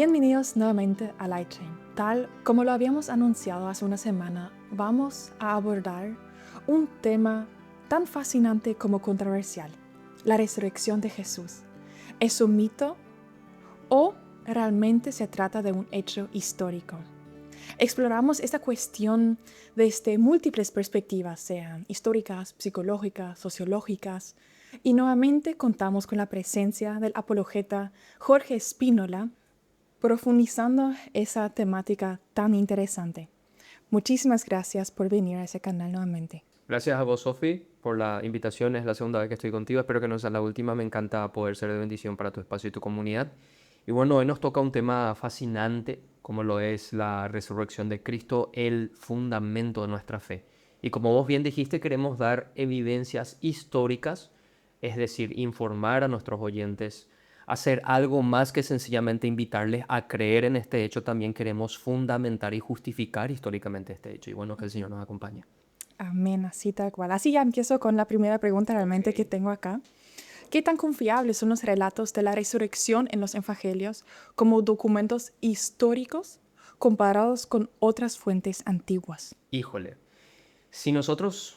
Bienvenidos nuevamente a Lightchain. Tal como lo habíamos anunciado hace una semana, vamos a abordar un tema tan fascinante como controversial: la resurrección de Jesús. ¿Es un mito o realmente se trata de un hecho histórico? Exploramos esta cuestión desde múltiples perspectivas, sean históricas, psicológicas, sociológicas, y nuevamente contamos con la presencia del apologeta Jorge Espínola, profundizando esa temática tan interesante. Muchísimas gracias por venir a ese canal nuevamente. Gracias a vos, Sofi, por la invitación. Es la segunda vez que estoy contigo. Espero que no sea la última. Me encanta poder ser de bendición para tu espacio y tu comunidad. Y bueno, hoy nos toca un tema fascinante, como lo es la resurrección de Cristo, el fundamento de nuestra fe. Y como vos bien dijiste, queremos dar evidencias históricas, es decir, informar a nuestros oyentes, hacer algo más que sencillamente invitarles a creer en este hecho. También queremos fundamentar y justificar históricamente este hecho. Y bueno, que el Señor nos acompañe. Amén, así tal cual. Así ya empiezo con la primera pregunta realmente que tengo acá. ¿Qué tan confiables son los relatos de la resurrección en los evangelios como documentos históricos comparados con otras fuentes antiguas? Híjole, si nosotros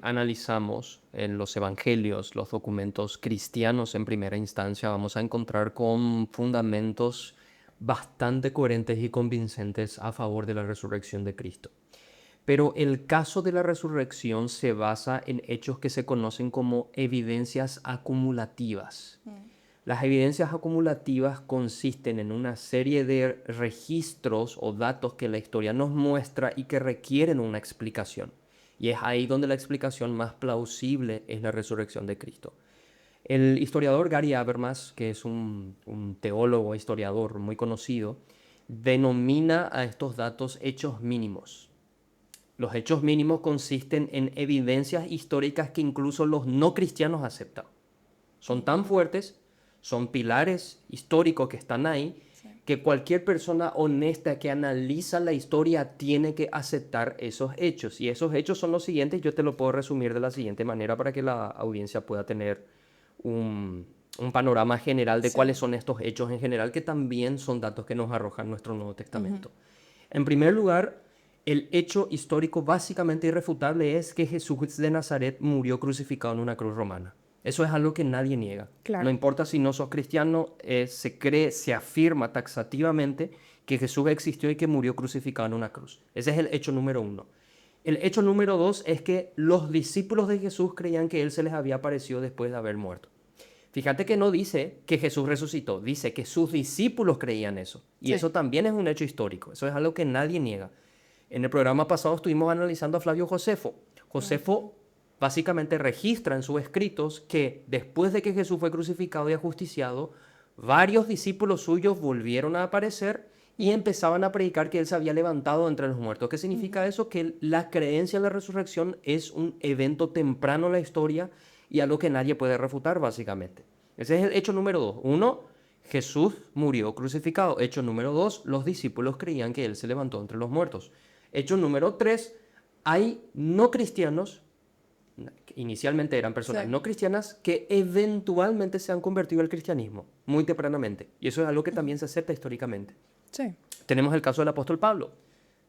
analizamos en los evangelios, los documentos cristianos en primera instancia, vamos a encontrar con fundamentos bastante coherentes y convincentes a favor de la resurrección de Cristo. Pero el caso de la resurrección se basa en hechos que se conocen como evidencias acumulativas. Las evidencias acumulativas consisten en una serie de registros o datos que la historia nos muestra y que requieren una explicación. Y es ahí donde la explicación más plausible es la resurrección de Cristo. El historiador Gary Habermas, que es un teólogo e historiador muy conocido, denomina a estos datos hechos mínimos. Los hechos mínimos consisten en evidencias históricas que incluso los no cristianos aceptan. Son tan fuertes, son pilares históricos que están ahí, que cualquier persona honesta que analiza la historia tiene que aceptar esos hechos. Y esos hechos son los siguientes, yo te lo puedo resumir de la siguiente manera para que la audiencia pueda tener un panorama general de cuáles son estos hechos en general, que también son datos que nos arrojan nuestro Nuevo Testamento. En primer lugar, el hecho histórico básicamente irrefutable es que Jesús de Nazaret murió crucificado en una cruz romana. Eso es algo que nadie niega. Claro. No importa si no sos cristiano, se cree, se afirma taxativamente que Jesús existió y que murió crucificado en una cruz. Ese es el hecho número uno. El hecho número dos es que los discípulos de Jesús creían que Él se les había aparecido después de haber muerto. Fíjate que no dice que Jesús resucitó, dice que sus discípulos creían eso. Y eso también es un hecho histórico. Eso es algo que nadie niega. En el programa pasado estuvimos analizando a Flavio Josefo. Josefo básicamente registra en sus escritos que después de que Jesús fue crucificado y ajusticiado, varios discípulos suyos volvieron a aparecer y empezaban a predicar que Él se había levantado entre los muertos. ¿Qué significa eso? Que la creencia en la resurrección es un evento temprano en la historia y algo que nadie puede refutar, básicamente. Ese es el hecho número dos. Uno, Jesús murió crucificado. Hecho número dos, los discípulos creían que Él se levantó entre los muertos. Hecho número tres, hay no cristianos, que inicialmente eran personas no cristianas, que eventualmente se han convertido al cristianismo, muy tempranamente. Y eso es algo que también se acepta históricamente. Sí. Tenemos el caso del apóstol Pablo.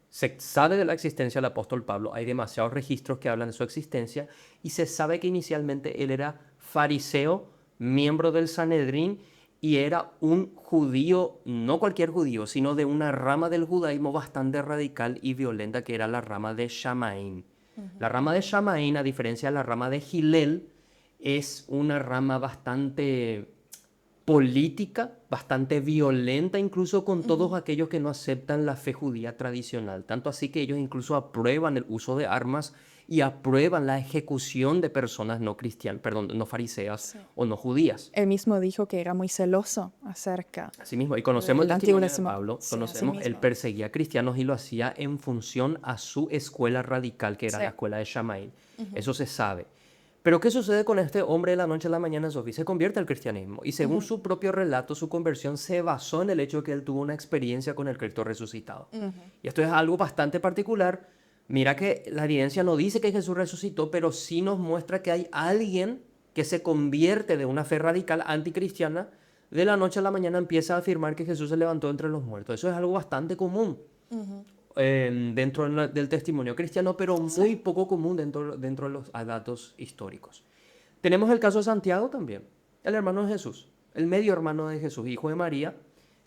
Se sabe de la existencia del apóstol Pablo, hay demasiados registros que hablan de su existencia, y se sabe que inicialmente él era fariseo, miembro del Sanedrín, y era un judío, no cualquier judío, sino de una rama del judaísmo bastante radical y violenta, que era la rama de Shamaín. La rama de Shamaín, a diferencia de la rama de Hillel, es una rama bastante política, bastante violenta, incluso con todos aquellos que no aceptan la fe judía tradicional. Tanto así que ellos incluso aprueban el uso de armas y aprueban la ejecución de personas no cristianas, perdón, no fariseas o no judías. Él mismo dijo que era muy celoso acerca Así mismo, y conocemos el del Antiguo testimonio de Testamento. Pablo, Sí, conocemos, así él mismo. perseguía a cristianos y lo hacía en función a su escuela radical, que era Sí. la escuela de Shammai. Eso se sabe. Pero ¿qué sucede con este hombre de la noche a la mañana, Sofía? Se convierte al cristianismo. Y según su propio relato, su conversión se basó en el hecho de que él tuvo una experiencia con el Cristo resucitado. Y esto es algo bastante particular. Mira que la evidencia no dice que Jesús resucitó, pero sí nos muestra que hay alguien que se convierte de una fe radical anticristiana de la noche a la mañana empieza a afirmar que Jesús se levantó entre los muertos. Eso es algo bastante común dentro del testimonio cristiano, pero muy poco común dentro de los datos históricos. Tenemos el caso de Santiago también, el hermano de Jesús, el medio hermano de Jesús, hijo de María,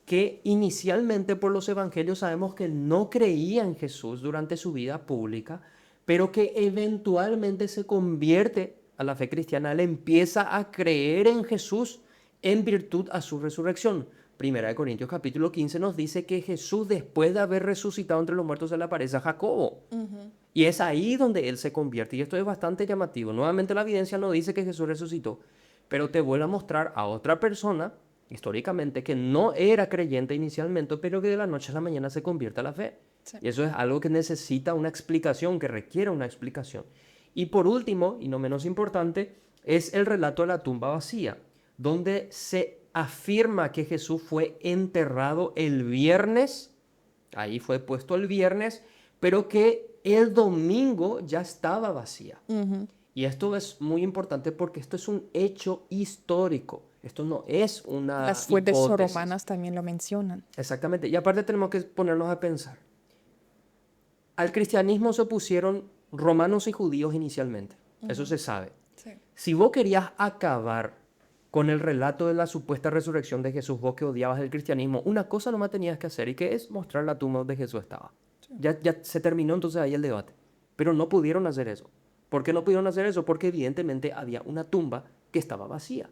que inicialmente por los evangelios sabemos que no creía en Jesús durante su vida pública, pero que eventualmente se convierte a la fe cristiana. Él empieza a creer en Jesús en virtud a su resurrección. Primera de Corintios capítulo 15 nos dice que Jesús, después de haber resucitado entre los muertos, se le aparece a Jacobo. Y es ahí donde él se convierte. Y esto es bastante llamativo. Nuevamente la evidencia no dice que Jesús resucitó, pero te vuelve a mostrar a otra persona, históricamente, que no era creyente inicialmente, pero que de la noche a la mañana se convierte a la fe. Sí. Y eso es algo que necesita una explicación, que requiere una explicación. Y por último, y no menos importante, es el relato de la tumba vacía, donde se afirma que Jesús fue enterrado el viernes, ahí fue puesto el viernes, pero que el domingo ya estaba vacía. Y esto es muy importante porque esto es un hecho histórico. Esto no es una Las fuentes hipótesis. romanas también lo mencionan. Exactamente. Y aparte tenemos que ponernos a pensar. Al cristianismo se opusieron romanos y judíos inicialmente. Eso se sabe. Sí. Si vos querías acabar con el relato de la supuesta resurrección de Jesús, vos que odiabas el cristianismo, una cosa nomás tenías que hacer, y que es mostrar la tumba donde Jesús estaba. Sí. Ya se terminó entonces ahí el debate. Pero no pudieron hacer eso. ¿Por qué no pudieron hacer eso? Porque evidentemente había una tumba que estaba vacía.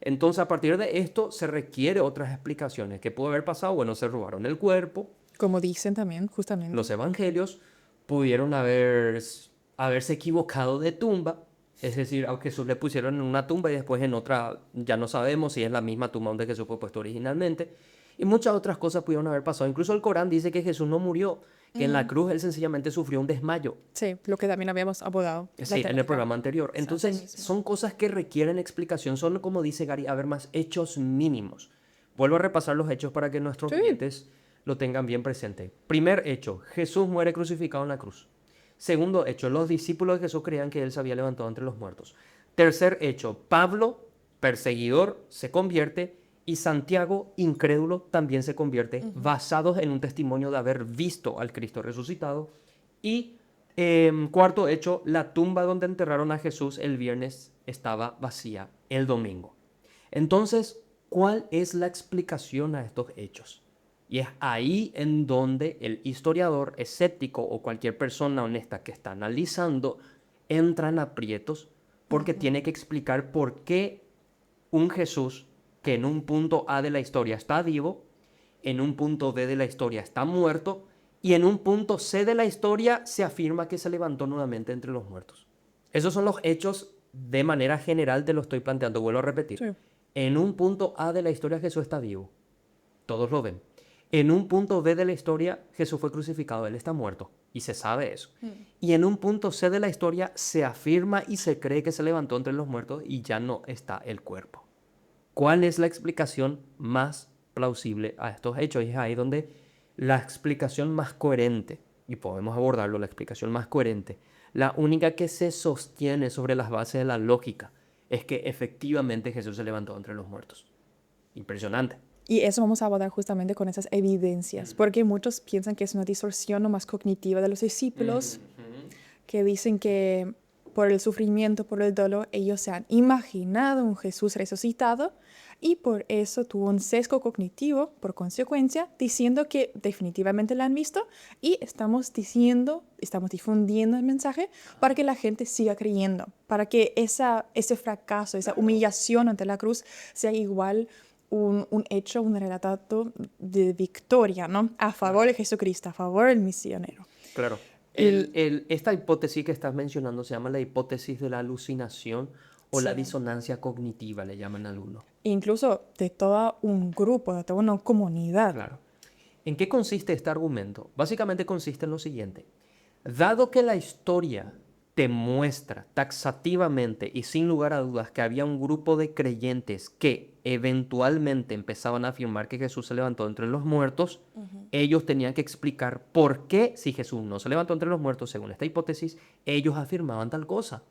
Entonces, a partir de esto se requiere otras explicaciones. ¿Qué pudo haber pasado? Bueno, se robaron el cuerpo. Como dicen también, justamente. Los evangelios pudieron haberse equivocado de tumba. Es decir, a Jesús le pusieron en una tumba y después en otra ya no sabemos si es la misma tumba donde Jesús fue puesto originalmente. Y muchas otras cosas pudieron haber pasado. Incluso el Corán dice que Jesús no murió, que en la cruz él sencillamente sufrió un desmayo. Sí, lo que también habíamos abordado. Sí, en el programa anterior. Entonces, son cosas que requieren explicación. Son, como dice Gary Habermas, hechos mínimos. Vuelvo a repasar los hechos para que nuestros clientes lo tengan bien presente. Primer hecho, Jesús muere crucificado en la cruz. Segundo hecho, los discípulos de Jesús creían que él se había levantado entre los muertos. Tercer hecho, Pablo, perseguidor, se convierte, y Santiago, incrédulo, también se convierte, basados en un testimonio de haber visto al Cristo resucitado. Y cuarto hecho, la tumba donde enterraron a Jesús el viernes estaba vacía el domingo. Entonces, ¿cuál es la explicación a estos hechos? Y es ahí en donde el historiador escéptico o cualquier persona honesta que está analizando entra en aprietos, porque tiene que explicar por qué un Jesús que en un punto A de la historia está vivo, en un punto B de la historia está muerto, y en un punto C de la historia se afirma que se levantó nuevamente entre los muertos. Esos son los hechos de manera general, te lo estoy planteando, vuelvo a repetir. Sí. En un punto A de la historia Jesús está vivo, todos lo ven. En un punto B de la historia Jesús fue crucificado, él está muerto, y se sabe eso. Y en un punto C de la historia se afirma y se cree que se levantó entre los muertos y ya no está el cuerpo. ¿Cuál es la explicación más plausible a estos hechos? Y es ahí donde la explicación más coherente, y podemos abordarlo, la explicación más coherente, la única que se sostiene sobre las bases de la lógica, es que efectivamente Jesús se levantó entre los muertos. Impresionante. Y eso vamos a abordar justamente con esas evidencias, porque muchos piensan que es una distorsión nomás cognitiva de los discípulos, que dicen que por el sufrimiento, por el dolor, ellos se han imaginado un Jesús resucitado y por eso tuvo un sesgo cognitivo, por consecuencia, diciendo que definitivamente la han visto y estamos difundiendo el mensaje para que la gente siga creyendo, para que ese fracaso, esa humillación ante la cruz sea igual un hecho, un relato de victoria, ¿no? A favor de Jesucristo, a favor del misionero. Claro. Esta hipótesis que estás mencionando se llama la hipótesis de la alucinación o la disonancia cognitiva, le llaman algunos. Incluso de todo un grupo, de toda una comunidad. Claro. ¿En qué consiste este argumento? Básicamente consiste en lo siguiente. Dado que la historia te muestra taxativamente y sin lugar a dudas que había un grupo de creyentes que eventualmente empezaban a afirmar que Jesús se levantó entre los muertos, ellos tenían que explicar por qué, si Jesús no se levantó entre los muertos, según esta hipótesis, ellos afirmaban tal cosa.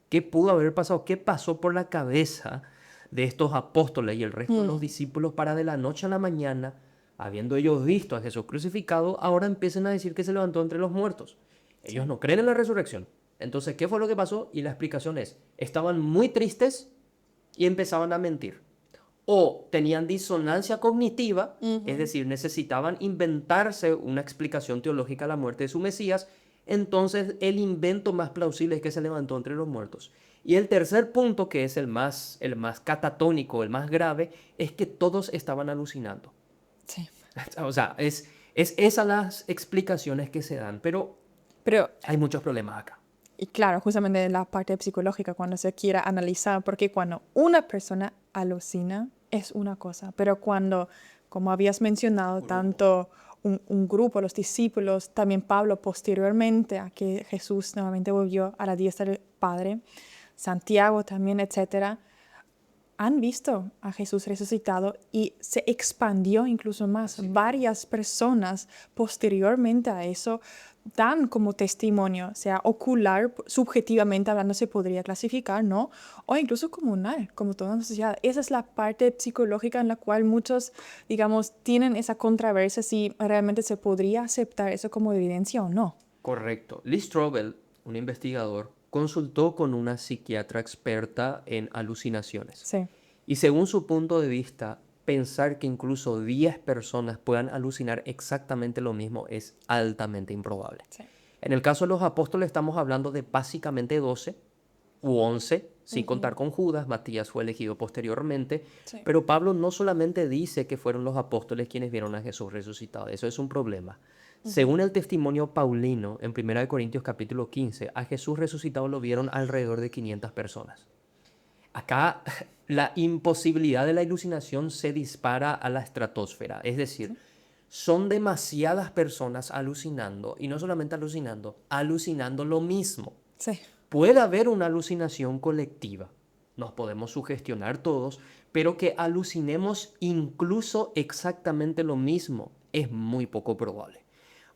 ¿Qué pudo haber pasado? ¿Qué pasó por la cabeza de estos apóstoles y el resto de los discípulos para de la noche a la mañana, habiendo ellos visto a Jesús crucificado, ahora empiecen a decir que se levantó entre los muertos. Ellos no creen en la resurrección. Entonces, ¿qué fue lo que pasó? Y la explicación es, estaban muy tristes y empezaban a mentir. O tenían disonancia cognitiva, es decir, necesitaban inventarse una explicación teológica a la muerte de su Mesías. Entonces, el invento más plausible es que se levantó entre los muertos. Y el tercer punto, que es el más catatónico, el más grave, es que todos estaban alucinando. Sí. O sea, es esas las explicaciones que se dan, pero hay muchos problemas acá. Y claro, justamente la parte psicológica, cuando se quiera analizar, porque cuando una persona alucina es una cosa, pero cuando, como habías mencionado, tanto un grupo, los discípulos, también Pablo posteriormente a que Jesús nuevamente volvió a la diestra del Padre, Santiago también, etcétera, han visto a Jesús resucitado y se expandió incluso más. Varias personas posteriormente a eso dan como testimonio, sea ocular, subjetivamente hablando se podría clasificar, ¿no? O incluso comunal, como toda la sociedad. Esa es la parte psicológica en la cual muchos, digamos, tienen esa controversia si realmente se podría aceptar eso como evidencia o no. Correcto. Lee Strobel, un investigador, consultó con una psiquiatra experta en alucinaciones. Sí. Y según su punto de vista, pensar que incluso 10 personas puedan alucinar exactamente lo mismo es altamente improbable. Sí. En el caso de los apóstoles estamos hablando de básicamente 12 u 11, sin contar con Judas. Matías fue elegido posteriormente. Sí. Pero Pablo no solamente dice que fueron los apóstoles quienes vieron a Jesús resucitado. Eso es un problema. Según el testimonio paulino, en 1 Corintios capítulo 15, a Jesús resucitado lo vieron alrededor de 500 personas. Acá la imposibilidad de la alucinación se dispara a la estratosfera. Es decir, son demasiadas personas alucinando, y no solamente alucinando lo mismo. Sí. Puede haber una alucinación colectiva. Nos podemos sugestionar todos, pero que alucinemos incluso exactamente lo mismo es muy poco probable.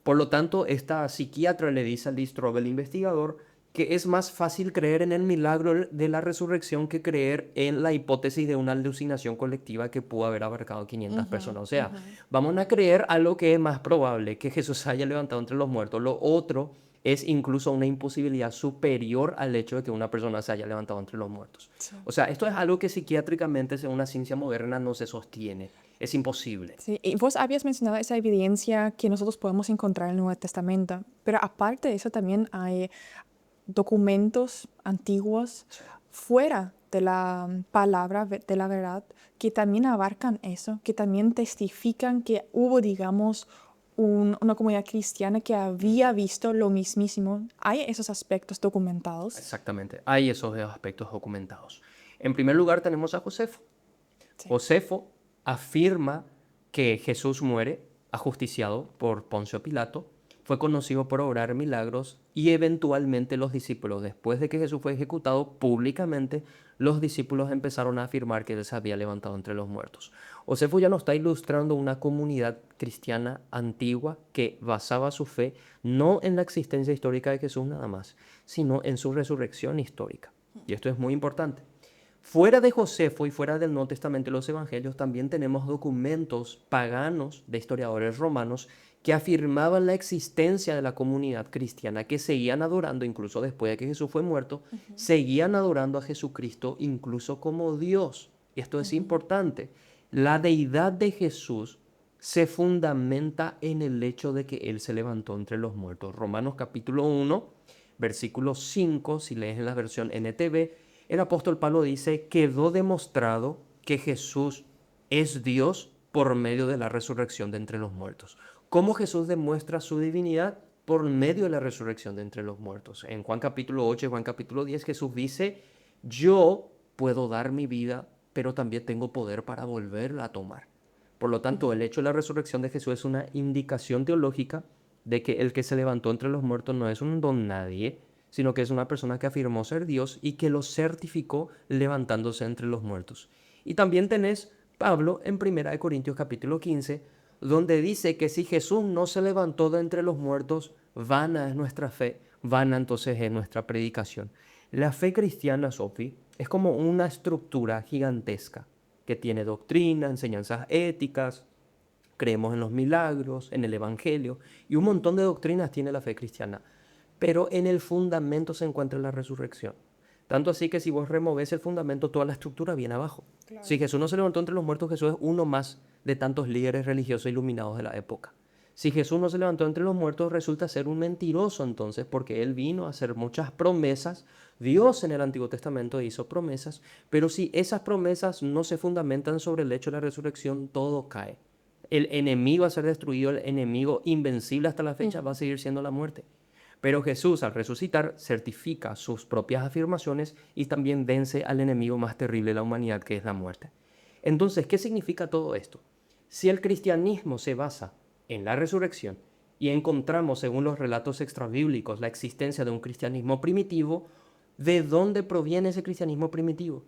Por lo tanto, esta psiquiatra le dice a Lee Strobel, investigador, que es más fácil creer en el milagro de la resurrección que creer en la hipótesis de una alucinación colectiva que pudo haber abarcado 500 personas. O sea, vamos a creer a lo que es más probable, que Jesús se haya levantado entre los muertos. Lo otro es incluso una imposibilidad superior al hecho de que una persona se haya levantado entre los muertos. Sí. O sea, esto es algo que psiquiátricamente, según la ciencia moderna, no se sostiene. Es imposible. Sí, y vos habías mencionado esa evidencia que nosotros podemos encontrar en el Nuevo Testamento, pero aparte de eso también hay documentos antiguos fuera de la palabra, de la verdad, que también abarcan eso, que también testifican que hubo, digamos, una comunidad cristiana que había visto lo mismísimo. ¿Hay esos aspectos documentados? Exactamente, hay esos aspectos documentados. En primer lugar tenemos a Josefo. Sí. Josefo afirma que Jesús muere ajusticiado por Poncio Pilato, fue conocido por obrar milagros y eventualmente los discípulos, después de que Jesús fue ejecutado públicamente, los discípulos empezaron a afirmar que él se había levantado entre los muertos. Josefo ya nos está ilustrando una comunidad cristiana antigua que basaba su fe no en la existencia histórica de Jesús nada más, sino en su resurrección histórica. Y esto es muy importante. Fuera de Josefo y fuera del Nuevo Testamento y los Evangelios también tenemos documentos paganos de historiadores romanos que afirmaban la existencia de la comunidad cristiana, que seguían adorando, incluso después de que Jesús fue muerto, seguían adorando a Jesucristo incluso como Dios. Y esto es importante. La deidad de Jesús se fundamenta en el hecho de que Él se levantó entre los muertos. Romanos capítulo 1, versículo 5, si lees en la versión NTV, el apóstol Pablo dice, quedó demostrado que Jesús es Dios por medio de la resurrección de entre los muertos. ¿Cómo Jesús demuestra su divinidad? Por medio de la resurrección de entre los muertos. En Juan capítulo 8 y Juan capítulo 10 Jesús dice, yo puedo dar mi vida, pero también tengo poder para volverla a tomar. Por lo tanto, el hecho de la resurrección de Jesús es una indicación teológica de que el que se levantó entre los muertos no es un don nadie, sino que es una persona que afirmó ser Dios y que lo certificó levantándose entre los muertos. Y también tenés Pablo en 1 Corintios capítulo 15, donde dice que si Jesús no se levantó de entre los muertos, vana es nuestra fe, vana entonces es nuestra predicación. La fe cristiana, Sofi, Es como una estructura gigantesca que tiene doctrina, enseñanzas éticas, creemos en los milagros, en el Evangelio, y un montón de doctrinas tiene la fe cristiana. Pero en el fundamento se encuentra la resurrección. Tanto así que si vos removés el fundamento, toda la estructura viene abajo. Claro. Si Jesús no se levantó entre los muertos, Jesús es uno más de tantos líderes religiosos iluminados de la época. Si Jesús no se levantó entre los muertos, resulta ser un mentiroso entonces, porque Él vino a hacer muchas promesas. Dios en el Antiguo Testamento hizo promesas, pero si esas promesas no se fundamentan sobre el hecho de la resurrección, todo cae. El enemigo va a ser destruido, el enemigo invencible hasta la fecha va a seguir siendo la muerte. Pero Jesús, al resucitar, certifica sus propias afirmaciones y también vence al enemigo más terrible de la humanidad, que es la muerte. Entonces, ¿qué significa todo esto? Si el cristianismo se basa en la resurrección y encontramos, según los relatos extrabíblicos, la existencia de un cristianismo primitivo, ¿de dónde proviene ese cristianismo primitivo?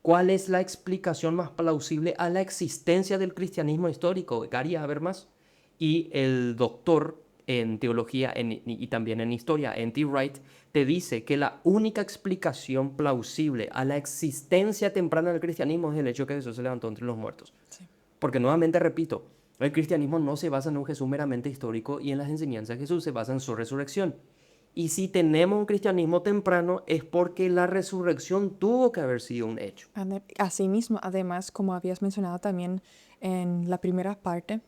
¿Cuál es la explicación más plausible a la existencia del cristianismo histórico? Gary Habermas y el doctor en teología y también en historia, N.T. Wright, te dice que la única explicación plausible a la existencia temprana del cristianismo es el hecho de que Jesús se levantó entre los muertos. Sí. Porque nuevamente repito, el cristianismo no se basa en un Jesús meramente histórico y en las enseñanzas de Jesús, se basa en su resurrección. Y si tenemos un cristianismo temprano es porque la resurrección tuvo que haber sido un hecho. Asimismo, además, como habías mencionado también en la primera parte,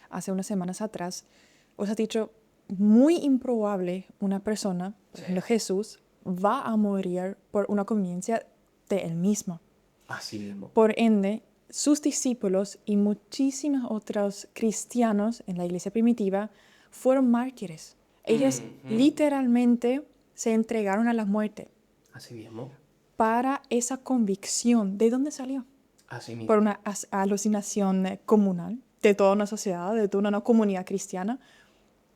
hace unas semanas atrás, os has dicho, muy improbable una persona, por ejemplo Jesús, va a morir por una conveniencia de él mismo. Así mismo. Por ende, sus discípulos y muchísimos otros cristianos en la iglesia primitiva fueron mártires. Ellos literalmente se entregaron a la muerte Así mismo. para esa convicción. ¿De dónde salió? Así mismo. Por una alucinación comunal de toda una sociedad, de toda una comunidad cristiana.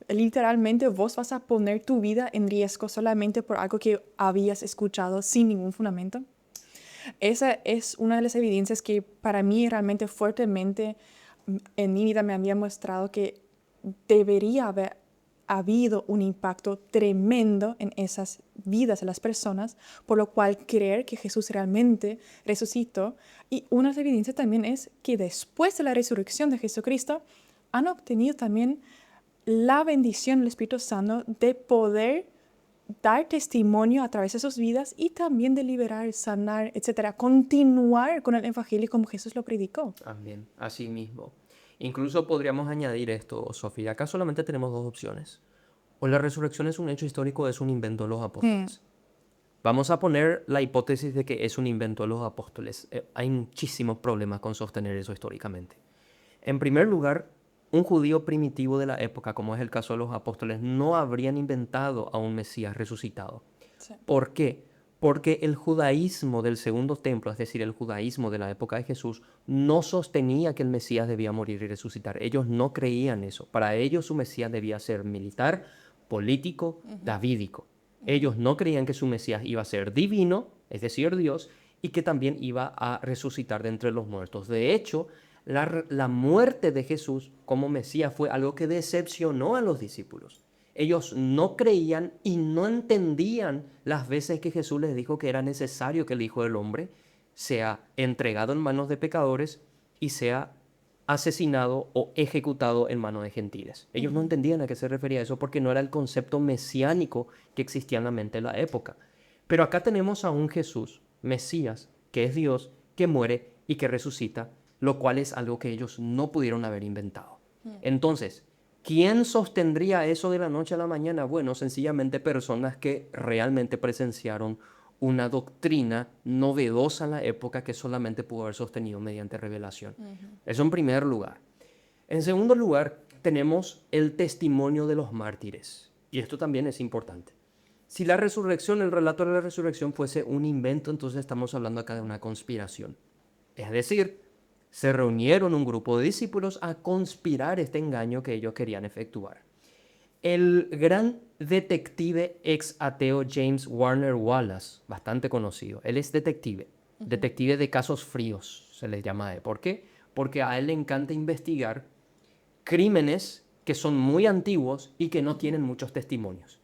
Literalmente vos vas a poner tu vida en riesgo solamente por algo que habías escuchado sin ningún fundamento. Esa es una de las evidencias que para mí realmente fuertemente en mi vida me había mostrado que debería haber habido un impacto tremendo en esas vidas de las personas, por lo cual creer que Jesús realmente resucitó. Y una de las evidencias también es que después de la resurrección de Jesucristo han obtenido también la bendición del Espíritu Santo de poder dar testimonio a través de sus vidas y también de liberar, sanar, etcétera, continuar con el Evangelio como Jesús lo predicó. Amén. Así mismo. Incluso podríamos añadir esto, Sofía. Acá solamente tenemos dos opciones. O la resurrección es un hecho histórico o es un invento de los apóstoles. Vamos a poner la hipótesis de que es un invento de los apóstoles. Hay muchísimos problemas con sostener eso históricamente. En primer lugar, un judío primitivo de la época, como es el caso de los apóstoles, no habrían inventado a un Mesías resucitado. Sí. ¿Por qué? Porque el judaísmo del segundo templo, es decir, el judaísmo de la época de Jesús, no sostenía que el Mesías debía morir y resucitar. Ellos no creían eso. Para ellos su Mesías debía ser militar, político, davídico. Ellos no creían que su Mesías iba a ser divino, es decir, Dios, y que también iba a resucitar de entre los muertos. De hecho, la muerte de Jesús como Mesías fue algo que decepcionó a los discípulos. Ellos no creían y no entendían las veces que Jesús les dijo que era necesario que el Hijo del Hombre sea entregado en manos de pecadores y sea asesinado o ejecutado en manos de gentiles. Ellos no entendían a qué se refería eso porque no era el concepto mesiánico que existía en la mente de la época. Pero acá tenemos a un Jesús, Mesías, que es Dios, que muere y que resucita, lo cual es algo que ellos no pudieron haber inventado. Entonces, ¿quién sostendría eso de la noche a la mañana? Bueno, sencillamente personas que realmente presenciaron una doctrina novedosa en la época que solamente pudo haber sostenido mediante revelación. Eso en primer lugar. En segundo lugar, tenemos el testimonio de los mártires. Y esto también es importante. Si la resurrección, el relato de la resurrección fuese un invento, entonces estamos hablando acá de una conspiración. Es decir, se reunieron un grupo de discípulos a conspirar este engaño que ellos querían efectuar. El gran detective ex ateo James Warner Wallace, bastante conocido, él es detective de casos fríos, se les llama a él. ¿Por qué? Porque a él le encanta investigar crímenes que son muy antiguos y que no tienen muchos testimonios.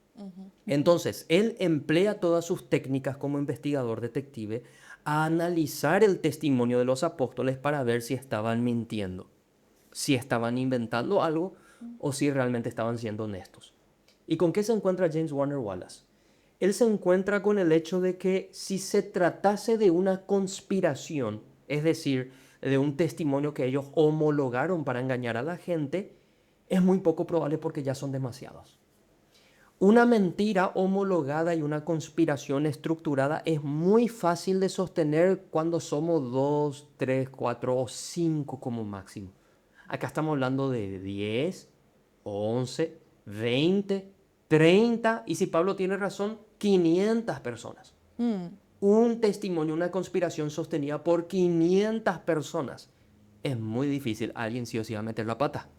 Entonces, él emplea todas sus técnicas como investigador detective a analizar el testimonio de los apóstoles para ver si estaban mintiendo, si estaban inventando algo o si realmente estaban siendo honestos. ¿Y con qué se encuentra James Warner Wallace? Él se encuentra con el hecho de que si se tratase de una conspiración, es decir, de un testimonio que ellos homologaron para engañar a la gente, es muy poco probable porque ya son demasiados. Una mentira homologada y una conspiración estructurada es muy fácil de sostener cuando somos 2, 3, 4 o 5 como máximo. Acá estamos hablando de 10, 11, 20, 30 y si Pablo tiene razón, 500 personas. Un testimonio, una conspiración sostenida por 500 personas. Es muy difícil. Alguien sí o sí va a meter la pata.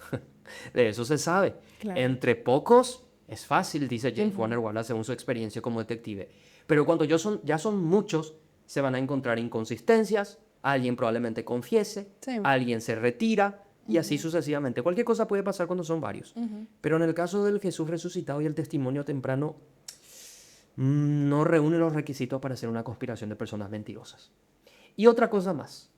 De eso se sabe. Claro. Entre pocos es fácil, dice James Warner Wallace según su experiencia como detective. Pero cuando ya son muchos, se van a encontrar inconsistencias, alguien probablemente confiese, Sí. alguien se retira y así sucesivamente. Cualquier cosa puede pasar cuando son varios. Pero en el caso del Jesús resucitado y el testimonio temprano, no reúne los requisitos para hacer una conspiración de personas mentirosas. Y otra cosa más.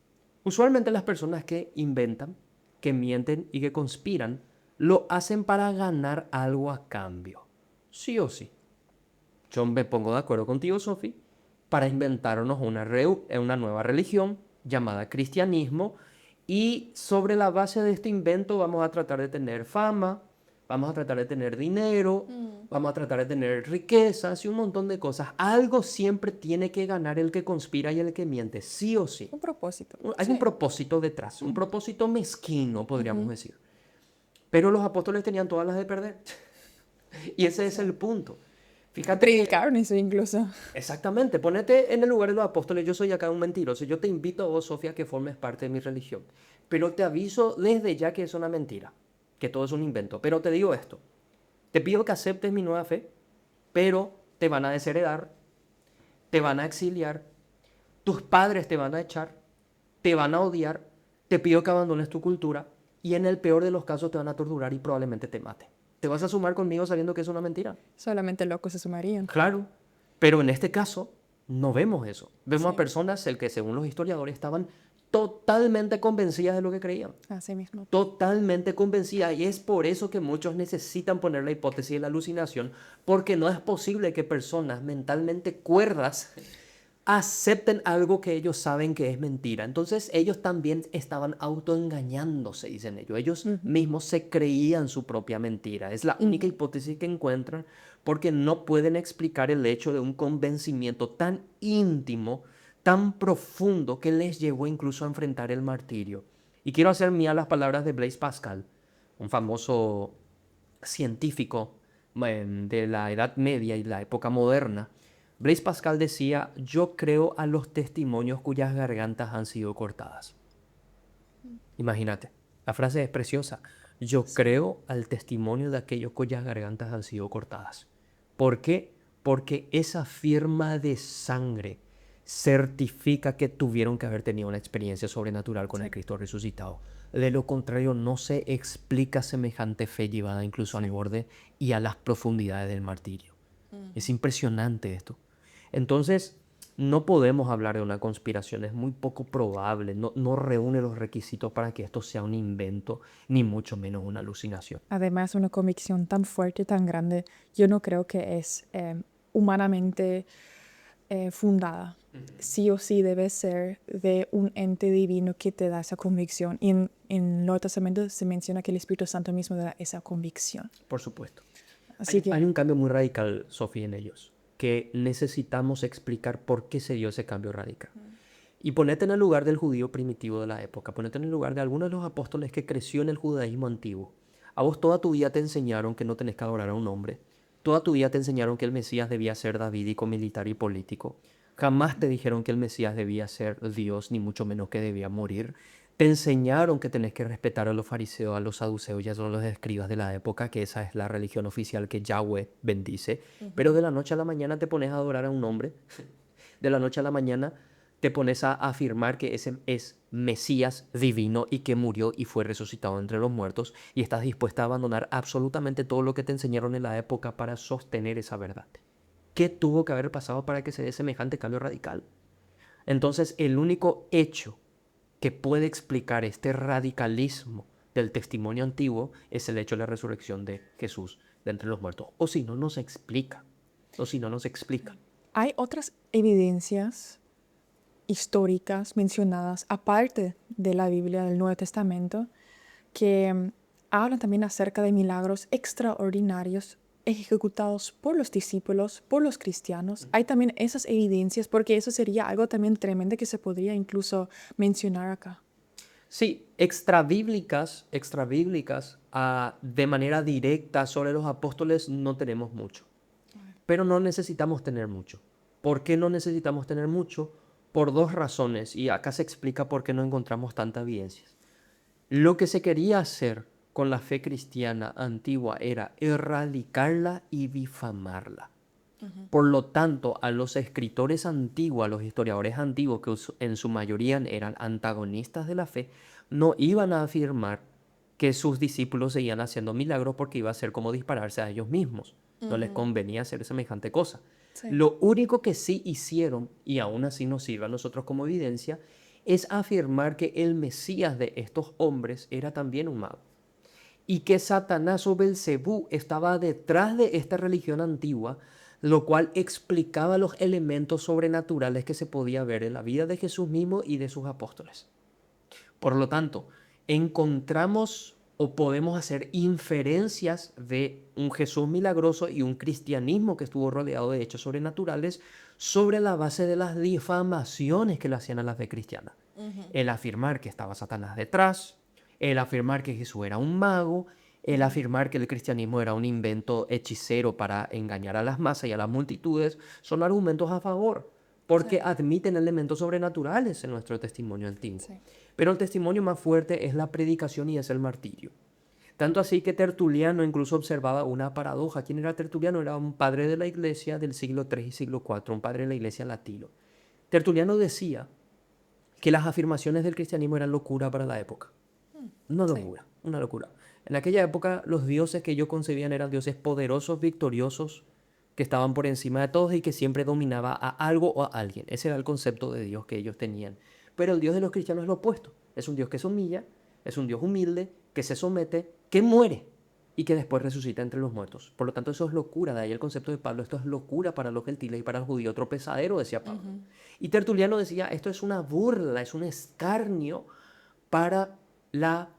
Usualmente las personas que inventan, que mienten y que conspiran, lo hacen para ganar algo a cambio. Sí o sí. Yo me pongo de acuerdo contigo, Sofi, para inventarnos una nueva religión llamada cristianismo y sobre la base de este invento vamos a tratar de tener fama, vamos a tratar de tener dinero, vamos a tratar de tener riquezas y un montón de cosas. Algo siempre tiene que ganar el que conspira y el que miente, sí o sí. Un propósito. Hay un Sí. propósito detrás, un propósito mezquino, podríamos decir. Pero los apóstoles tenían todas las de perder. Y ese es el punto. Fíjate que, Predicaron eso incluso. exactamente, ponete en el lugar de los apóstoles. Yo soy acá un mentiroso. Yo te invito a vos, Sofía, que formes parte de mi religión. Pero te aviso desde ya que es una mentira, que todo es un invento. Pero te digo esto. Te pido que aceptes mi nueva fe, pero te van a desheredar, te van a exiliar, tus padres te van a echar, te van a odiar, te pido que abandones tu cultura y en el peor de los casos te van a torturar y probablemente te mate. ¿Te vas a sumar conmigo sabiendo que es una mentira? Solamente locos se sumarían. Claro, pero en este caso no vemos eso. Vemos Sí. a personas el que según los historiadores estaban totalmente convencidas de lo que creían. Así mismo. Totalmente convencidas y es por eso que muchos necesitan poner la hipótesis de la alucinación porque no es posible que personas mentalmente cuerdas acepten algo que ellos saben que es mentira. Entonces ellos también estaban autoengañándose, dicen ellos. Ellos mismos se creían su propia mentira. Es la única hipótesis que encuentran porque no pueden explicar el hecho de un convencimiento tan íntimo, tan profundo que les llevó incluso a enfrentar el martirio. Y quiero hacer mía las palabras de Blaise Pascal, un famoso científico de la Edad Media y la época moderna. Blaise Pascal decía, yo creo a los testimonios cuyas gargantas han sido cortadas. Imagínate, la frase es preciosa. Yo creo al testimonio de aquellos cuyas gargantas han sido cortadas. ¿Por qué? Porque esa firma de sangre certifica que tuvieron que haber tenido una experiencia sobrenatural con el Cristo resucitado. De lo contrario, no se explica semejante fe llevada incluso al borde y a las profundidades del martirio. Es impresionante esto. Entonces, no podemos hablar de una conspiración, es muy poco probable, no reúne los requisitos para que esto sea un invento, ni mucho menos una alucinación. Además, una convicción tan fuerte, tan grande, yo no creo que es humanamente fundada. Sí o sí debe ser de un ente divino que te da esa convicción. Y en el Nuevo Testamento se menciona que el Espíritu Santo mismo da esa convicción. Por supuesto. Así Hay, que hay un cambio muy radical, Sofía, en ellos, que necesitamos explicar por qué se dio ese cambio radical. Y ponete en el lugar del judío primitivo de la época, ponete en el lugar de alguno de los apóstoles que creció en el judaísmo antiguo. A vos toda tu vida te enseñaron que no tenés que adorar a un hombre. Toda tu vida te enseñaron que el Mesías debía ser davídico, militar y político. Jamás te dijeron que el Mesías debía ser Dios, ni mucho menos que debía morir. Te enseñaron que tenés que respetar a los fariseos, a los saduceos y a los escribas de la época, que esa es la religión oficial que Yahweh bendice. Pero de la noche a la mañana te pones a adorar a un hombre. De la noche a la mañana te pones a afirmar que ese es Mesías divino y que murió y fue resucitado entre los muertos y estás dispuesta a abandonar absolutamente todo lo que te enseñaron en la época para sostener esa verdad. ¿Qué tuvo que haber pasado para que se dé semejante cambio radical? Entonces, el único hecho que puede explicar este radicalismo del testimonio antiguo es el hecho de la resurrección de Jesús de entre los muertos. O si no, nos explica. O si no, nos explica. Hay otras evidencias históricas mencionadas, aparte de la Biblia del Nuevo Testamento, que hablan también acerca de milagros extraordinarios ejecutados por los discípulos, por los cristianos. Hay también esas evidencias, porque eso sería algo también tremendo que se podría incluso mencionar acá. Sí, extrabíblicas, de manera directa sobre los apóstoles no tenemos mucho. Pero no necesitamos tener mucho. ¿Por qué no necesitamos tener mucho? Por dos razones, y acá se explica por qué no encontramos tantas evidencias. Lo que se quería hacer con la fe cristiana antigua era erradicarla y difamarla. Por lo tanto, a los escritores antiguos, a los historiadores antiguos, que en su mayoría eran antagonistas de la fe, no iban a afirmar que sus discípulos seguían haciendo milagros porque iba a ser como dispararse a ellos mismos. No les convenía hacer semejante cosa. Sí. Lo único que sí hicieron, y aún así nos sirve a nosotros como evidencia, es afirmar que el Mesías de estos hombres era también un mago. Y que Satanás o Belcebú estaba detrás de esta religión antigua, lo cual explicaba los elementos sobrenaturales que se podía ver en la vida de Jesús mismo y de sus apóstoles. Por lo tanto, encontramos o podemos hacer inferencias de un Jesús milagroso y un cristianismo que estuvo rodeado de hechos sobrenaturales sobre la base de las difamaciones que le hacían a la fe cristiana. El afirmar que estaba Satanás detrás, el afirmar que Jesús era un mago, el afirmar que el cristianismo era un invento hechicero para engañar a las masas y a las multitudes, son argumentos a favor, porque admiten elementos sobrenaturales en nuestro testimonio antiguo. Sí. Pero el testimonio más fuerte es la predicación y es el martirio. Tanto así que Tertuliano incluso observaba una paradoja. ¿Quién era Tertuliano? Era un padre de la iglesia del siglo III y siglo IV, un padre de la iglesia latino. Tertuliano decía que las afirmaciones del cristianismo eran locura para la época. Una locura, una locura. En aquella época los dioses que ellos concebían eran dioses poderosos, victoriosos, que estaban por encima de todos y que siempre dominaba a algo o a alguien. Ese era el concepto de Dios que ellos tenían. Pero el Dios de los cristianos es lo opuesto. Es un Dios que se humilla, es un Dios humilde, que se somete, que muere y que después resucita entre los muertos. Por lo tanto, eso es locura. De ahí el concepto de Pablo. Esto es locura para los gentiles y para el judío. Tropezadero, decía Pablo. Y Tertuliano decía, esto es una burla, es un escarnio para la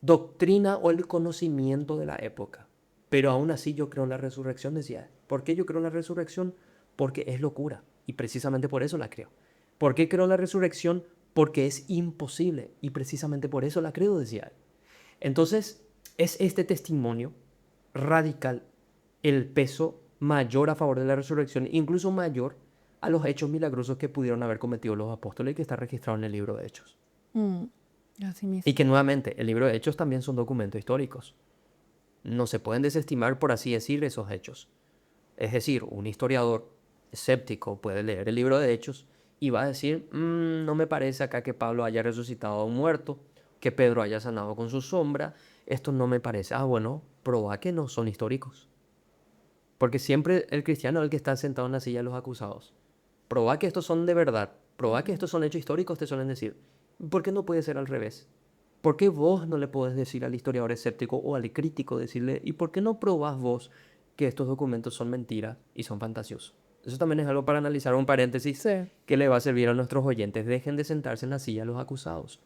doctrina o el conocimiento de la época. Pero aún así yo creo en la resurrección, decía él. ¿Por qué yo creo en la resurrección? Porque es locura. Y precisamente por eso la creo. ¿Por qué creo en la resurrección? Porque es imposible. Y precisamente por eso la creo, decía él. Entonces, es este testimonio radical el peso mayor a favor de la resurrección, incluso mayor a los hechos milagrosos que pudieron haber cometido los apóstoles y que está registrado en el libro de Hechos. Así mismo. Y que nuevamente, el libro de Hechos también son documentos históricos. No se pueden desestimar, por así decir, esos hechos. Es decir, un historiador escéptico puede leer el libro de Hechos y va a decir, no me parece acá que Pablo haya resucitado a un muerto, que Pedro haya sanado con su sombra, esto no me parece. Bueno, proba que no son históricos. Porque siempre el cristiano es el que está sentado en la silla de los acusados. Proba que estos son de verdad, proba que estos son hechos históricos, te suelen decir. ¿Por qué no puede ser al revés? ¿Por qué vos no le podés decir al historiador escéptico o al crítico, decirle, ¿y por qué no probás vos que estos documentos son mentiras y son fantasiosos? Eso también es algo para analizar, un paréntesis que le va a servir a nuestros oyentes. Dejen de sentarse en la silla de los acusados.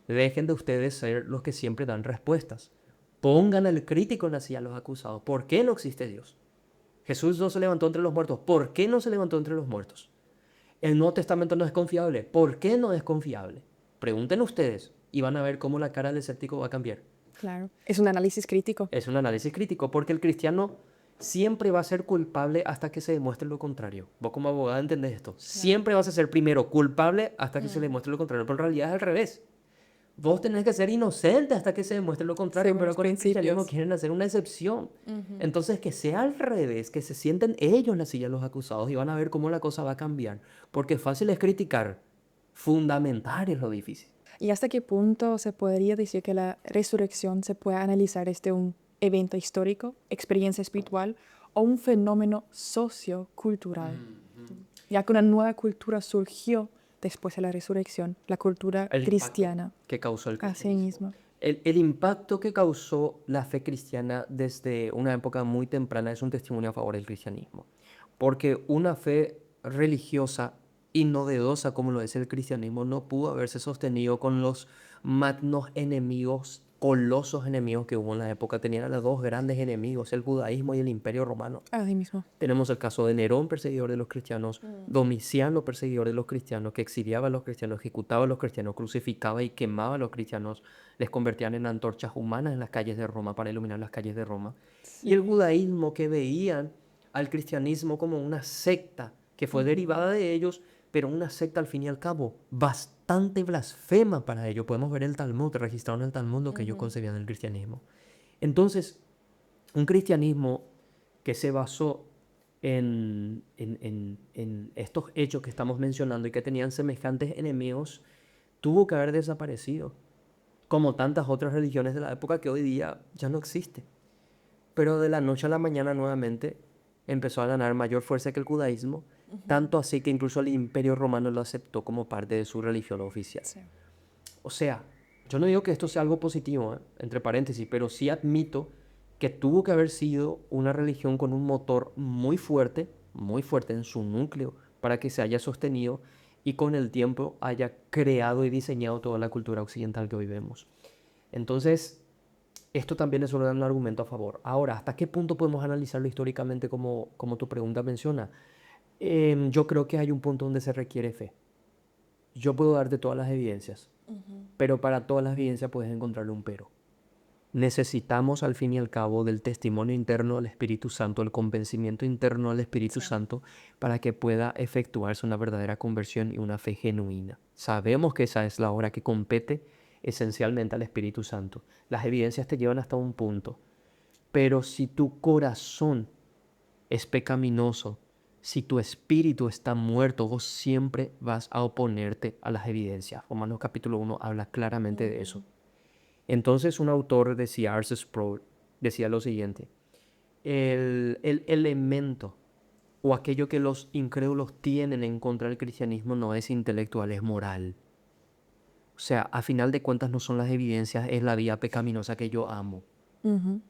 Dejen de ustedes ser los que siempre dan respuestas. Pongan al crítico en la silla de los acusados. ¿Por qué no existe Dios? Jesús no se levantó entre los muertos. ¿Por qué no se levantó entre los muertos? El Nuevo Testamento no es confiable. ¿Por qué no es confiable? Pregunten ustedes y van a ver cómo la cara del escéptico va a cambiar. Claro, es un análisis crítico. Es un análisis crítico porque el cristiano siempre va a ser culpable hasta que se demuestre lo contrario. Vos como abogada entendés esto. Claro. Siempre vas a ser primero culpable hasta que se demuestre lo contrario. Pero en realidad es al revés. Vos tenés que ser inocente hasta que se demuestre lo contrario, Según pero los con el cristianismo principios. quieren hacer una excepción. Ujú. Entonces, que sea al revés, que se sienten ellos en la silla de los acusados y van a ver cómo la cosa va a cambiar. Porque fácil es criticar, fundamentar es lo difícil. ¿Y hasta qué punto se podría decir que la resurrección se puede analizar desde un evento histórico, experiencia espiritual o un fenómeno sociocultural? Ya que una nueva cultura surgió después de la resurrección, la cultura El impacto cristiana. que causó el Así cristianismo. mismo. El impacto que causó la fe cristiana desde una época muy temprana es un testimonio a favor del cristianismo. Porque una fe religiosa y novedosa como lo es el cristianismo no pudo haberse sostenido con los magnos enemigos, colosos enemigos que hubo en la época. Tenían a los dos grandes enemigos, el judaísmo y el imperio romano. Así mismo. Tenemos el caso de Nerón, perseguidor de los cristianos, Domiciano, perseguidor de los cristianos, que exiliaba a los cristianos, ejecutaba a los cristianos, crucificaba y quemaba a los cristianos, les convertían en antorchas humanas en las calles de Roma para iluminar las calles de Roma. Y el Sí. judaísmo, que veían al cristianismo como una secta que fue derivada de ellos, pero una secta al fin y al cabo bastante blasfema para ellos. Podemos ver el Talmud, registrado en el Talmud lo que ellos concebían del cristianismo. Entonces, un cristianismo que se basó en estos hechos que estamos mencionando y que tenían semejantes enemigos, tuvo que haber desaparecido, como tantas otras religiones de la época que hoy día ya no existen. Pero de la noche a la mañana nuevamente empezó a ganar mayor fuerza que el judaísmo, tanto así que incluso el Imperio Romano lo aceptó como parte de su religión oficial. Sí. O sea, yo no digo que esto sea algo positivo, entre paréntesis, pero sí admito que tuvo que haber sido una religión con un motor muy fuerte en su núcleo, para que se haya sostenido y con el tiempo haya creado y diseñado toda la cultura occidental que hoy vemos. Entonces, esto también es solo un argumento a favor. Ahora, ¿hasta qué punto podemos analizarlo históricamente como tu pregunta menciona? Yo creo que hay un punto donde se requiere fe. Yo puedo darte todas las evidencias, pero para todas las evidencias puedes encontrarle un pero. Necesitamos al fin y al cabo del testimonio interno del Espíritu Santo, el convencimiento interno del Espíritu Sí. Santo, para que pueda efectuarse una verdadera conversión y una fe genuina. Sabemos que esa es la obra que compete esencialmente al Espíritu Santo. Las evidencias te llevan hasta un punto, pero si tu corazón es pecaminoso, si tu espíritu está muerto, vos siempre vas a oponerte a las evidencias. Romanos capítulo 1 habla claramente de eso. Entonces un autor decía, R.C. Sproul, decía lo siguiente: el elemento o aquello que los incrédulos tienen en contra del cristianismo no es intelectual, es moral. O sea, a final de cuentas no son las evidencias, es la vida pecaminosa que yo amo. Ujú.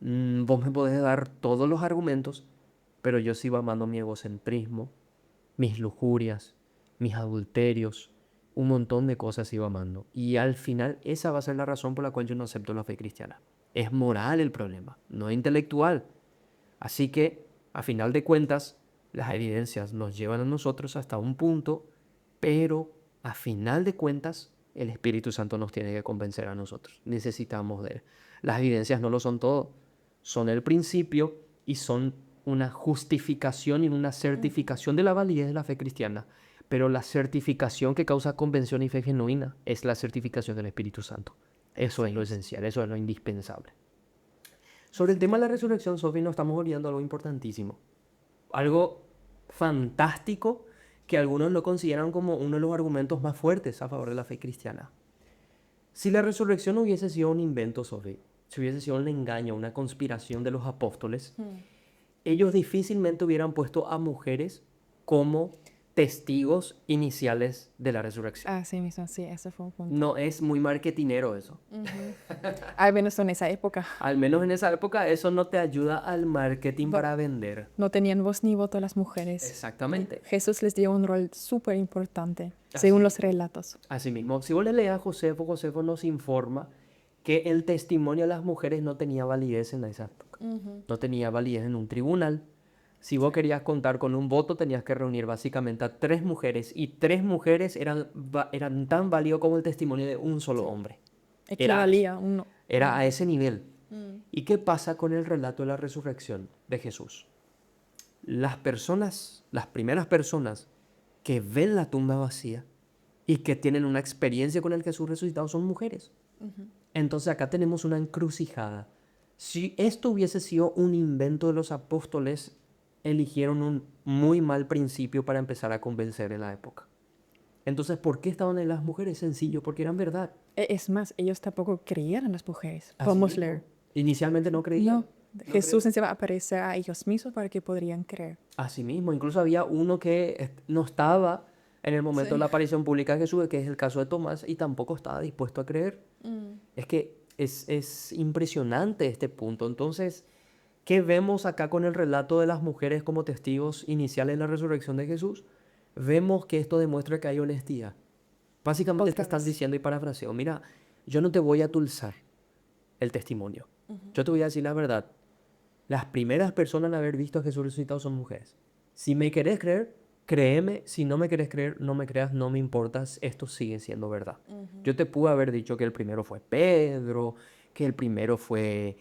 Vos me podés dar todos los argumentos, pero yo sigo amando mi egocentrismo, mis lujurias, mis adulterios, un montón de cosas sigo amando. Y al final esa va a ser la razón por la cual yo no acepto la fe cristiana. Es moral el problema, no intelectual. Así que, a final de cuentas, las evidencias nos llevan a nosotros hasta un punto, pero a final de cuentas, el Espíritu Santo nos tiene que convencer a nosotros. Necesitamos de él. Las evidencias no lo son todo, son el principio y son una justificación y una certificación de la validez de la fe cristiana. Pero la certificación que causa convención y fe genuina es la certificación del Espíritu Santo. Eso es lo esencial, eso es lo indispensable. Sobre el tema de la resurrección, Sofi, nos estamos olvidando algo importantísimo. Algo fantástico que algunos lo consideran como uno de los argumentos más fuertes a favor de la fe cristiana. Si la resurrección hubiese sido un invento, Sofi, si hubiese sido un engaño, una conspiración de los apóstoles, ellos difícilmente hubieran puesto a mujeres como testigos iniciales de la resurrección. Así mismo, sí, ese fue un punto. No es muy marketinero eso. Al menos en esa época. Al menos en esa época eso no te ayuda al marketing No. para vender. No tenían voz ni voto las mujeres. Exactamente. Jesús les dio un rol súper importante, Así según los mismo. relatos. Asimismo, si vos le lees a Josefo, Josefo nos informa que el testimonio de las mujeres no tenía validez en esa época. No tenía validez en un tribunal. Si vos querías contar con un voto, tenías que reunir básicamente a 3 mujeres, y 3 mujeres eran tan válidos como el testimonio de un solo hombre. Equivalía uno. Era a ese nivel. ¿Y qué pasa con el relato de la resurrección de Jesús? Las primeras personas que ven la tumba vacía, y que tienen una experiencia con el Jesús resucitado son mujeres. Entonces acá tenemos una encrucijada. Si esto hubiese sido un invento de los apóstoles, eligieron un muy mal principio para empezar a convencer en la época. Entonces, ¿por qué estaban en las mujeres? Sencillo, porque eran verdad. Es más, ellos tampoco creían en las mujeres. Así Podemos mismo. leer. Inicialmente no creían. No, Jesús encima aparece a ellos mismos para que podrían creer. Así mismo, incluso había uno que no estaba en el momento de Sí. la aparición pública de Jesús, que es el caso de Tomás, y tampoco estaba dispuesto a creer. Es que es impresionante este punto. Entonces, ¿qué vemos acá con el relato de las mujeres como testigos iniciales de la resurrección de Jesús? Vemos que esto demuestra que hay honestidad. Básicamente te Otra están vez. diciendo, y parafraseo, mira, yo no te voy a tulsar el testimonio. Yo te voy a decir la verdad. Las primeras personas en haber visto a Jesús resucitado son mujeres. Si me querés creer, créeme. Si no me querés creer, no me creas, no me importas. Esto sigue siendo verdad. Yo te pude haber dicho que el primero fue Pedro, que el primero fue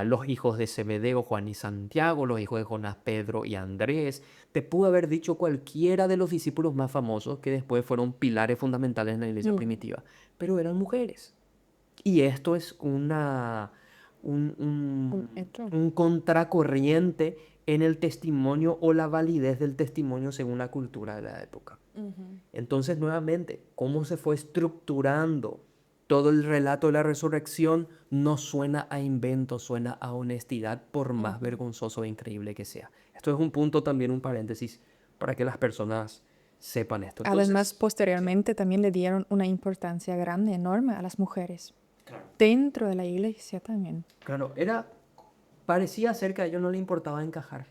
los hijos de Zebedeo, Juan y Santiago, los hijos de Jonás, Pedro y Andrés. Te pude haber dicho cualquiera de los discípulos más famosos que después fueron pilares fundamentales en la iglesia primitiva. Pero eran mujeres. Y esto es un, Un hecho. un contracorriente en el testimonio o la validez del testimonio según la cultura de la época. Entonces, nuevamente, cómo se fue estructurando todo el relato de la resurrección no suena a invento, suena a honestidad, por más vergonzoso e increíble que sea. Esto es un punto también, un paréntesis, para que las personas sepan esto. Además, Entonces, posteriormente también le dieron una importancia grande, enorme a las mujeres. claro, Dentro de la iglesia también. claro, parecía ser que a ellos no les importaba encajar.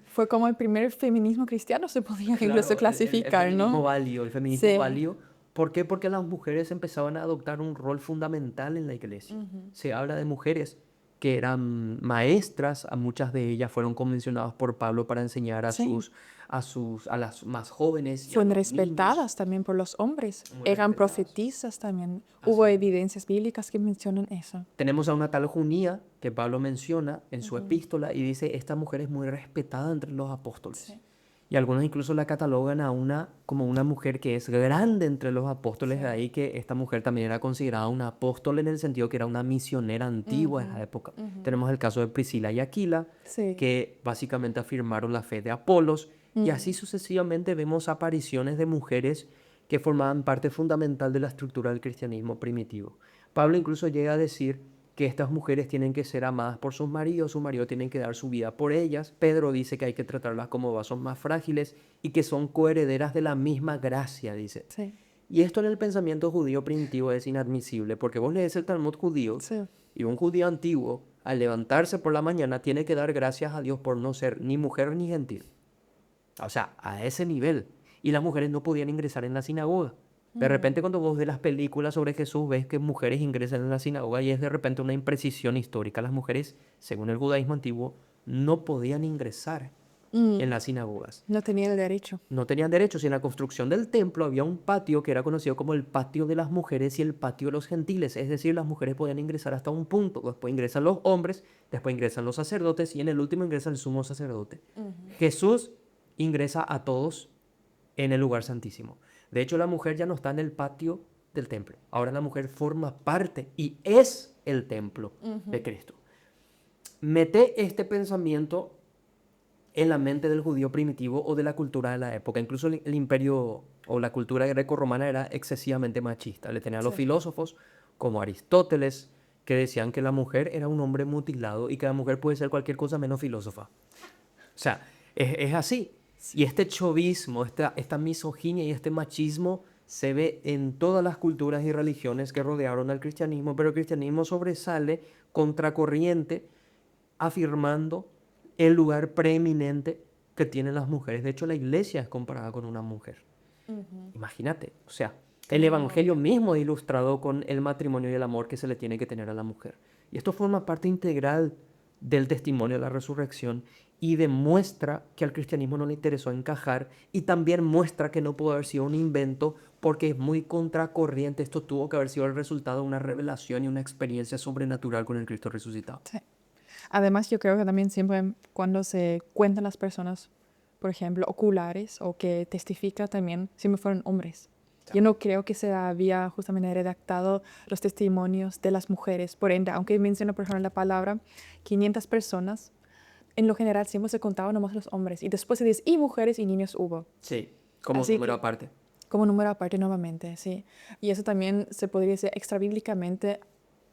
Fue como el primer feminismo cristiano, se podía Claro, incluso el clasificar, feminismo ¿no? válido, el feminismo Sí. válido. ¿Por qué? Porque las mujeres empezaban a adoptar un rol fundamental en la iglesia. Se habla de mujeres que eran maestras, a muchas de ellas fueron convencionadas por Pablo para enseñar a Sí. a las más jóvenes y a Fueron los niños. respetadas también por los hombres. Muy Eran respetadas. profetisas también. Así Hubo es. evidencias bíblicas que mencionan eso. Tenemos a una tal Junía que Pablo menciona en su epístola y dice, esta mujer es muy respetada entre los apóstoles. Sí. Y algunos incluso la catalogan como una mujer que es grande entre los apóstoles, Sí. de ahí que esta mujer también era considerada una apóstol en el sentido que era una misionera antigua en la época. Tenemos el caso de Priscila y Aquila, Sí. que básicamente afirmaron la fe de Apolos, y así sucesivamente vemos apariciones de mujeres que formaban parte fundamental de la estructura del cristianismo primitivo. Pablo incluso llega a decir que estas mujeres tienen que ser amadas por sus maridos tienen que dar su vida por ellas. Pedro dice que hay que tratarlas como vasos más frágiles y que son coherederas de la misma gracia, dice. Sí. Y esto en el pensamiento judío primitivo es inadmisible, porque vos lees el Talmud judío Sí. y un judío antiguo, al levantarse por la mañana, tiene que dar gracias a Dios por no ser ni mujer ni gentil. O sea, a ese nivel. Y las mujeres no podían ingresar en la sinagoga. De repente cuando vos ves las películas sobre Jesús, ves que mujeres ingresan en la sinagoga y es de repente una imprecisión histórica. Las mujeres, según el judaísmo antiguo, no podían ingresar en las sinagogas. No tenía el derecho. No tenían derechos y en la construcción del templo había un patio que era conocido como el patio de las mujeres y el patio de los gentiles. Es decir, las mujeres podían ingresar hasta un punto. Después ingresan los hombres, después ingresan los sacerdotes y en el último ingresa el sumo sacerdote. Jesús ingresa a todos en el lugar santísimo. De hecho, la mujer ya no está en el patio del templo. Ahora la mujer forma parte y es el templo de Cristo. Mete este pensamiento en la mente del judío primitivo o de la cultura de la época. Incluso el imperio o la cultura grecorromana era excesivamente machista. Le tenía a los filósofos como Aristóteles, que decían que la mujer era un hombre mutilado y que la mujer puede ser cualquier cosa menos filósofa. O sea, es así. Y este chauvismo, esta misoginia y este machismo se ve en todas las culturas y religiones que rodearon al cristianismo, pero el cristianismo sobresale contracorriente, afirmando el lugar preeminente que tienen las mujeres. De hecho, la iglesia es comparada con una mujer. Imagínate, o sea, el evangelio mismo es ilustrado con el matrimonio y el amor que se le tiene que tener a la mujer. Y esto forma parte integral del testimonio de la resurrección y demuestra que al cristianismo no le interesó encajar y también muestra que no pudo haber sido un invento porque es muy contracorriente. Esto tuvo que haber sido el resultado de una revelación y una experiencia sobrenatural con el Cristo resucitado. Sí. Además, yo creo que también siempre cuando se cuentan las personas, por ejemplo, oculares o que testifican también, siempre fueron hombres. Yo no creo que se había justamente redactado los testimonios de las mujeres. Por ende, aunque menciona, por ejemplo, la palabra 500 personas, en lo general siempre se contaban nomás los hombres. Y después se dice, y mujeres y niños hubo. Sí, como Así número que, aparte. como número aparte nuevamente, sí. Y eso también se podría decir extrabíblicamente,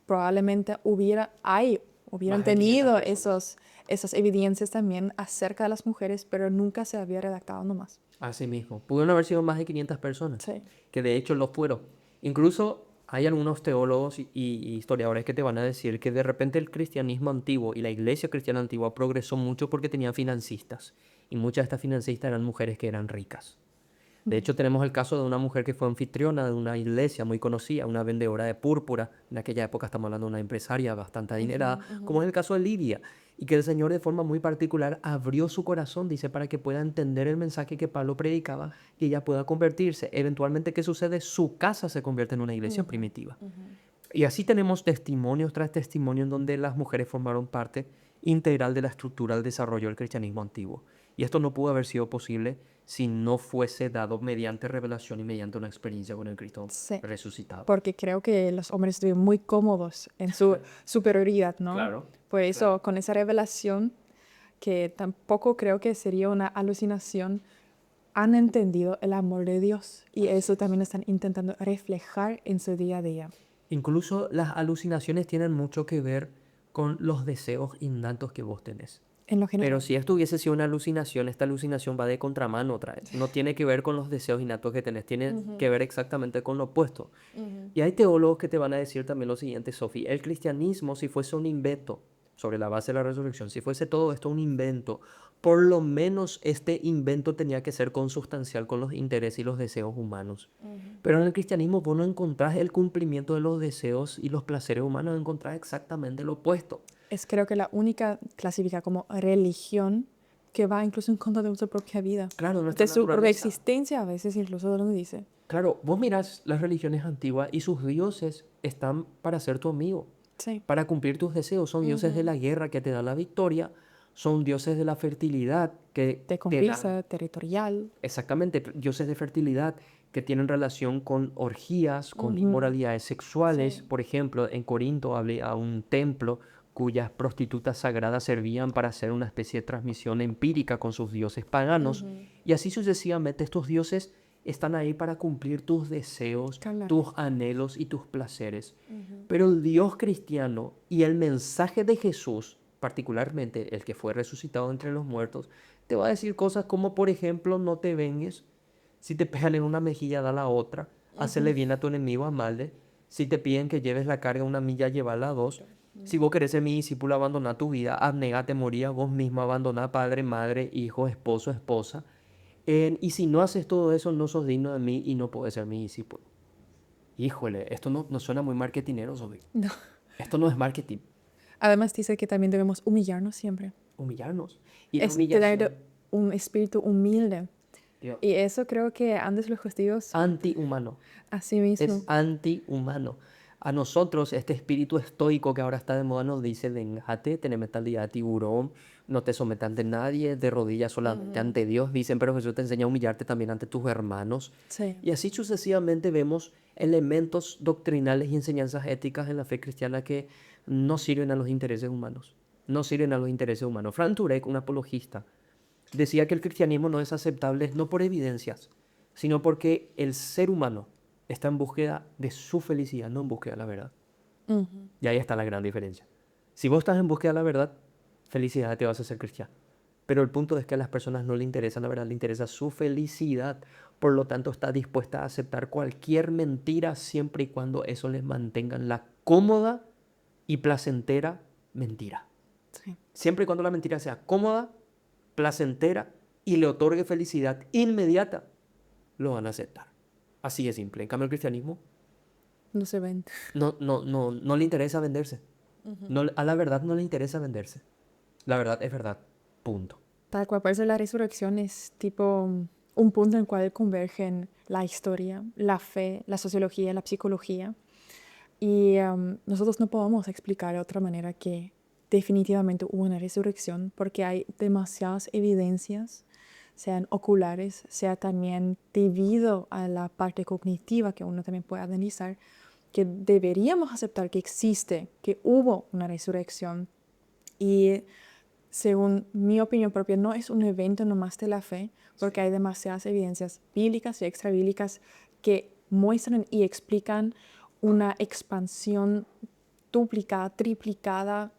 probablemente hubieran Más de 500 tenido personas. esas evidencias también acerca de las mujeres, pero nunca se había redactado nomás. Así mismo. Pudieron haber sido más de 500 personas, Sí. que de hecho lo fueron. Incluso hay algunos teólogos y historiadores que te van a decir que de repente el cristianismo antiguo y la iglesia cristiana antigua progresó mucho porque tenían financistas. Y muchas de estas financistas eran mujeres que eran ricas. De hecho, tenemos el caso de una mujer que fue anfitriona de una iglesia muy conocida, una vendedora de púrpura. En aquella época estamos hablando de una empresaria bastante adinerada, como es el caso de Lidia. Y que el Señor de forma muy particular abrió su corazón, dice, para que pueda entender el mensaje que Pablo predicaba y ella pueda convertirse. Eventualmente, ¿qué sucede? Su casa se convierte en una iglesia primitiva. Y así tenemos testimonios tras testimonio en donde las mujeres formaron parte integral de la estructura del desarrollo del cristianismo antiguo. Y esto no pudo haber sido posible si no fuese dado mediante revelación y mediante una experiencia con el Cristo Sí, resucitado. porque creo que los hombres estuvieron muy cómodos en su superioridad, ¿no? Claro, Por claro. eso, con esa revelación, que tampoco creo que sería una alucinación, han entendido el amor de Dios y eso también están intentando reflejar en su día a día. Incluso las alucinaciones tienen mucho que ver con los deseos innatos que vos tenés. En lo Pero general. si esto hubiese sido una alucinación, esta alucinación va de contramano otra vez. No tiene que ver con los deseos innatos que tenés, tiene que ver exactamente con lo opuesto. Y hay teólogos que te van a decir también lo siguiente, Sofi, el cristianismo, si fuese un invento, sobre la base de la resurrección, si fuese todo esto un invento, por lo menos este invento tenía que ser consustancial con los intereses y los deseos humanos. Pero en el cristianismo vos no encontrás el cumplimiento de los deseos y los placeres humanos, encontrás exactamente lo opuesto. Es creo que la única clasificada como religión que va incluso en contra de su propia vida, Claro, nuestra de su propia naturaleza. existencia a veces incluso de lo que dice. Claro, vos mirás las religiones antiguas y sus dioses están para ser tu amigo, Sí. para cumplir tus deseos. Son dioses de la guerra que te dan la victoria, son dioses de la fertilidad que De te dan, conquista territorial. exactamente, dioses de fertilidad que tienen relación con orgías, con Ujú. inmoralidades sexuales. Sí. Por ejemplo, en Corinto había un templo cuyas prostitutas sagradas servían para hacer una especie de transmisión empírica con sus dioses paganos. Y así sucesivamente estos dioses están ahí para cumplir tus deseos, Claro. tus anhelos y tus placeres. Pero el Dios cristiano y el mensaje de Jesús, particularmente el que fue resucitado entre los muertos, te va a decir cosas como, por ejemplo, no te vengues. Si te pegan en una mejilla, da la otra. Hacele bien a tu enemigo, amarle. Si te piden que lleves la carga una milla, llévala a dos. Si vos querés ser mi discípulo, abandona tu vida, abnegate, morí a vos mismo, abandona padre, madre, hijo, esposo, esposa. Y si no haces todo eso, no sos digno de mí y no puedes ser mi discípulo. Híjole, esto no suena muy marketinero, Sofi. No. Esto no es marketing, Además dice que también debemos humillarnos siempre. humillarnos. Y la Es tener humillación, un espíritu humilde. Dios, Y eso creo que antes los judíos, antihumano. así Es mismo. antihumano. A nosotros, este espíritu estoico que ahora está de moda nos dice, vengate, tener mentalidad de tiburón, no te sometas ante nadie, de rodillas solamente ante Dios. Dicen, pero Jesús te enseña a humillarte también ante tus hermanos. Sí. Y así sucesivamente vemos elementos doctrinales y enseñanzas éticas en la fe cristiana que no sirven a los intereses humanos. No sirven a los intereses humanos. Frank Turek, un apologista, decía que el cristianismo no es aceptable no por evidencias, sino porque el ser humano está en búsqueda de su felicidad, no en búsqueda de la verdad. Ujú. Y ahí está la gran diferencia. Si vos estás en búsqueda de la verdad, felicidad te vas a hacer cristiano. Pero el punto es que a las personas no le interesa la verdad, le interesa su felicidad. Por lo tanto, está dispuesta a aceptar cualquier mentira siempre y cuando eso les mantenga en la cómoda y placentera mentira. Sí. Siempre y cuando la mentira sea cómoda, placentera y le otorgue felicidad inmediata, lo van a aceptar. Así de simple. En cambio, el cristianismo No se ven. no le interesa venderse. No, a la verdad no le interesa venderse. La verdad es verdad. Punto. Tal cual parece la resurrección es tipo un punto en el cual convergen la historia, la fe, la sociología, la psicología. Y nosotros no podemos explicar de otra manera que definitivamente hubo una resurrección porque hay demasiadas evidencias sean oculares, sea también debido a la parte cognitiva que uno también puede analizar, que deberíamos aceptar que existe, que hubo una resurrección. Y según mi opinión propia, no es un evento nomás de la fe, porque hay demasiadas evidencias bíblicas y extrabíblicas que muestran y explican una expansión duplicada, triplicada,